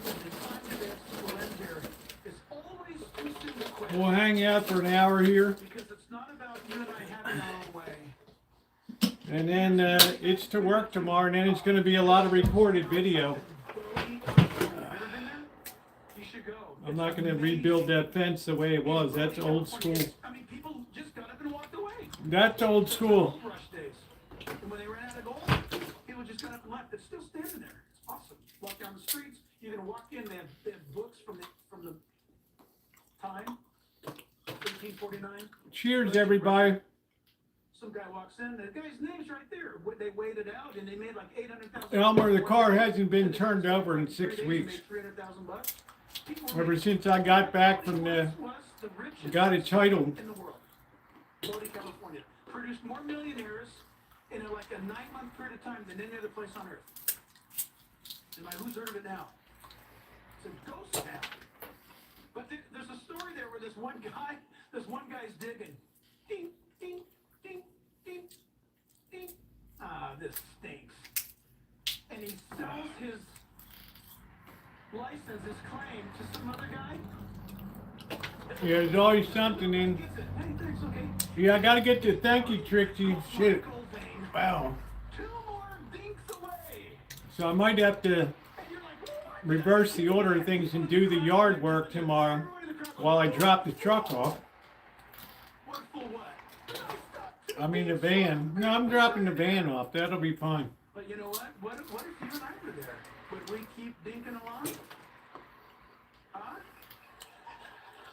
We'll hang out for an hour here. And then it's to work tomorrow, and then it's going to be a lot of recorded video. I'm not going to rebuild that fence the way it was. That's old school. That's old school. And when they ran out of gold, people just got up and left. It's still standing there. It's awesome. Walk down the streets. You're gonna walk in. They have books from the time, 1849. Cheers, everybody. Some guy walks in. The guy's name's right there. They weighed it out, and they made like 800,000. Elmer, the car hasn't been turned over in 6 weeks. 300,000 bucks. Ever since I got back from got it titled. In the world, Bodie, California, produced more millionaires in like a 9-month period of time than any other place on earth. And like, who's heard of it now? It's a ghost town. But there's a story there where this one guy's digging. Ding, ding, ding, ding, ding. Ah, this stinks. And he sells his license, his claim to some other guy. Yeah, there's always something in. Hey, thanks, okay. Yeah, I gotta get to thank you, Trixie. Shit. Wow. 2 more dinks away. So I might have to reverse the order of things and do the yard work tomorrow while I drop the truck off. What for what? I mean the van. No, I'm dropping the van off. That'll be fine. But you know what? What if you and I were there? Would we keep dinking along? Huh?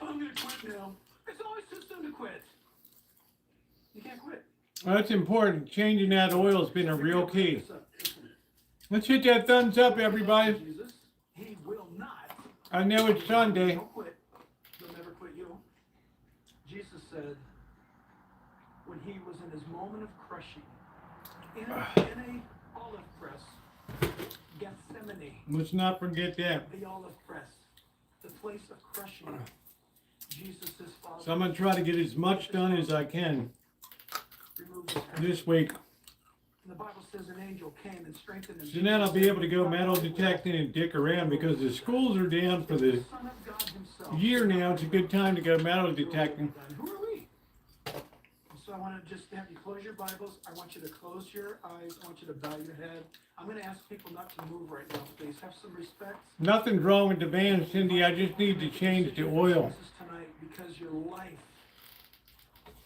I'm gonna quit now. It's always too soon to quit. You can't quit. Well, that's important. Changing that oil has been a real key. Let's hit that thumbs up, everybody. Jesus, he will not. I know it's Sunday. Don't quit. He'll never quit you. Jesus said, when he was in his moment of crushing, in a olive press, Gethsemane. Let's not forget that. The olive press, the place of crushing. Jesus, his Father. So I'm going to try to get as much done as I can this week. The Bible says an angel came and strengthened him. So then I'll be able to go metal detecting and dick around because the schools are down for the year now. It's a good time to go metal detecting. Who are we? So I want to just have you close your Bibles. I want you to close your eyes. I want you to bow your head. I'm going to ask people not to move right now, please. Have some respect. Nothing's wrong with the van, Cindy. I just need to change the oil. Jesus tonight, because your life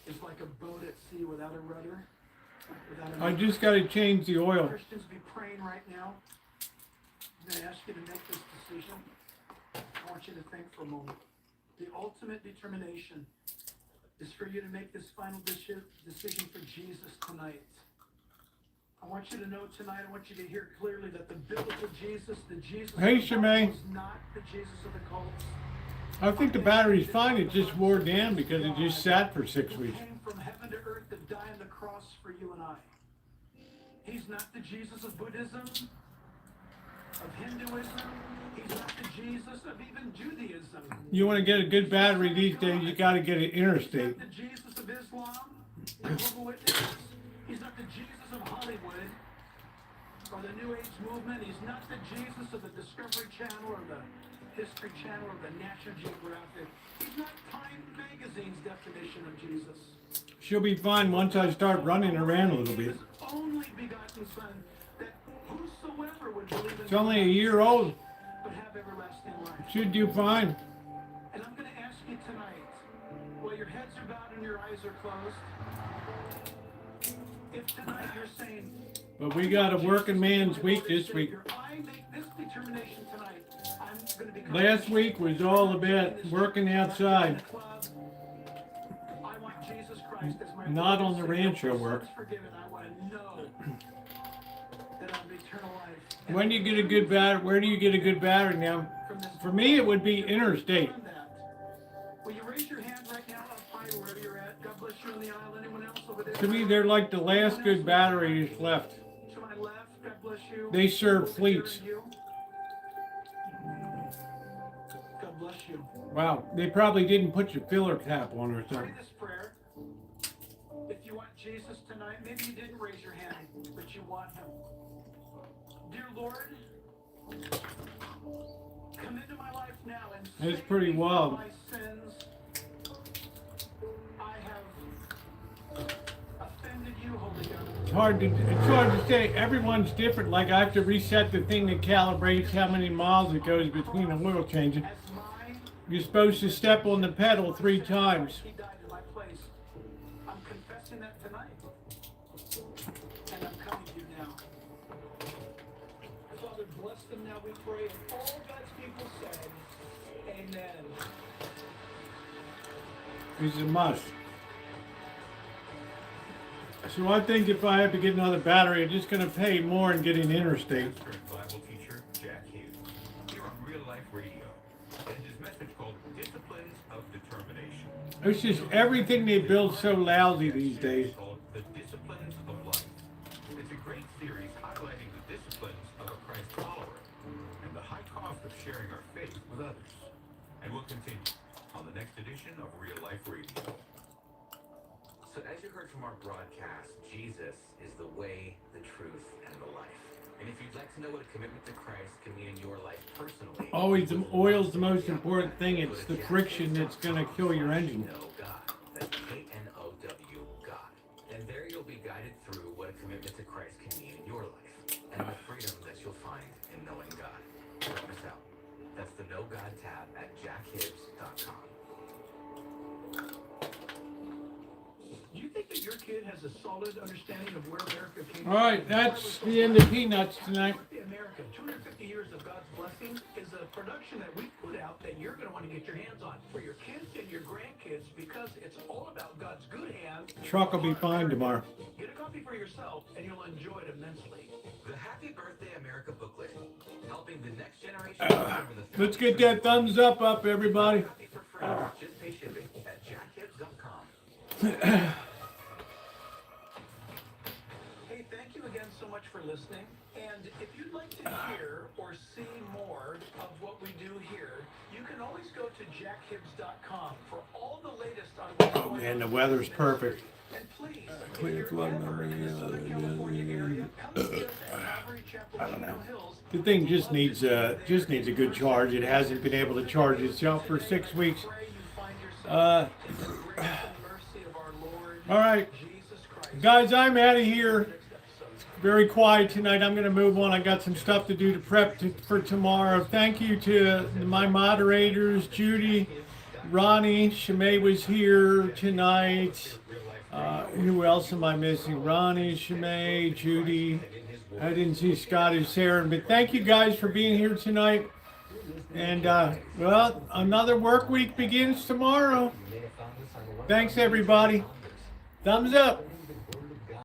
is like a boat at sea without a rudder. I just got to change the oil. Christians be praying right now. I'm gonna ask you to make this decision. I want you to think for a moment. The ultimate determination is for you to make this final decision for Jesus tonight. I want you to know tonight, I want you to hear clearly that the biblical Jesus, the Jesus Hey, of the Bible Shemay. is not the Jesus of the cults. I think the battery's fine. It just wore down because it just sat for 6 Who weeks. came from heaven to earth to die on the cross for you and I. He's not the Jesus of Buddhism, of Hinduism. He's not the Jesus of even Judaism. You want to get a good battery these days, you got to get it interstate. He's not the Jesus of Islam, Jehovah's Witnesses. He's not the Jesus of Hollywood or the New Age movement. He's not the Jesus of the Discovery Channel or the History Channel or the National Geographic. He's not Time Magazine's definition of Jesus. She'll be fine once I start running around a little bit. His only begotten Son, that whosoever would believe in It's only a him year old. would have everlasting life. Should do fine. And I'm going to ask you tonight, while your heads are bowed and your eyes are closed, if tonight you're saying, But we got a working man's week this week. I make this determination tonight, I'm going to become Last week was all about working outside. I want Jesus Christ as my Not Lord on and the Savior. Rancho work. Sins forgiven. I want to know that I have eternal life. When do you get a good battery? Where do you get a good battery now? For me, it would be interstate. Will you raise your hand right now up high wherever you're at? God bless you on the aisle. Anyone else over there? To me, they're like the last good batteries left. To my left, God bless you. They serve fleets. God bless you. Wow, they probably didn't put your filler cap on or Pray something. this prayer. If you want Jesus tonight, maybe you didn't raise your hand, but you want him. Dear Lord, come into my life now and It's save pretty me from wild. my sins. I have offended you, Holy God. It's hard to say. Everyone's different. Like I have to reset the thing that calibrates how many miles it goes between the oil changes. As mine, You're supposed to step on the pedal 3 times. he died in my place. I'm confessing that tonight. And I'm coming to you now. Father, bless them now, we pray. And all God's people said, amen. It's a must. So I think if I have to get another battery, I'm just going to pay more and get an interstate. Pastor and Bible teacher Jack Hughes here on Real Life Radio, and his message called Disciplines of Determination. It's just everything they build so lousy these days. Called The Disciplines of Life. It's a great series highlighting the disciplines of a Christ follower and the high cost of sharing our faith with others. And we'll continue on the next edition of Real Life Radio. So as you heard from our broadcast, Jesus is the way, the truth, and the life. And if you'd like to know what a commitment to Christ can mean in your life personally, Always, the oil's the most important thing. It's the friction that's going to kill your engine. Know God. That's K-N-O-W, God. And there you'll be guided through what a commitment to Christ can mean in your life, and the freedom that you'll find in knowing God. Don't miss out. That's the Know God tab at jackhibbs.com. Do you think that your kid has a solid understanding of where America came from? All right, that's the end of Peanuts tonight. America, 250 years of God's blessing is a production that we put out that you're going to want to get your hands on for your kids and your grandkids because it's all about God's good hand. Truck will be fine tomorrow. Get a copy for yourself and you'll enjoy it immensely. The Happy Birthday America booklet, helping the next generation remember the Let's get that thumbs up, everybody. copy for free. Just pay shipping at jackhibbs.com. Hey, thank you again so much for listening. And if you'd like to hear or see more of what we do here, you can always go to jackhibbs.com for all the latest on what's going on. Man, the weather's perfect. And please, Clear if flood you're ever number, in the Southern California area, come see us at Calvary Chapel, I don't know. Chino Hills. The thing just needs a good charge. It hasn't been able to charge itself for 6 weeks. Pray you find yourself Uh, in the grace and mercy of our Lord all right, Jesus Christ. guys, I'm out of here. Very quiet tonight. I'm going to move on. I got some stuff to do to prep for tomorrow. Thank you to my moderators, Judy, Ronnie, Shemay was here tonight. Who else am I missing? Ronnie, Shemay, Judy, I didn't see Scotty Sharon, but thank you guys for being here tonight. And, well, another work week begins tomorrow. Thanks, everybody. Thumbs up.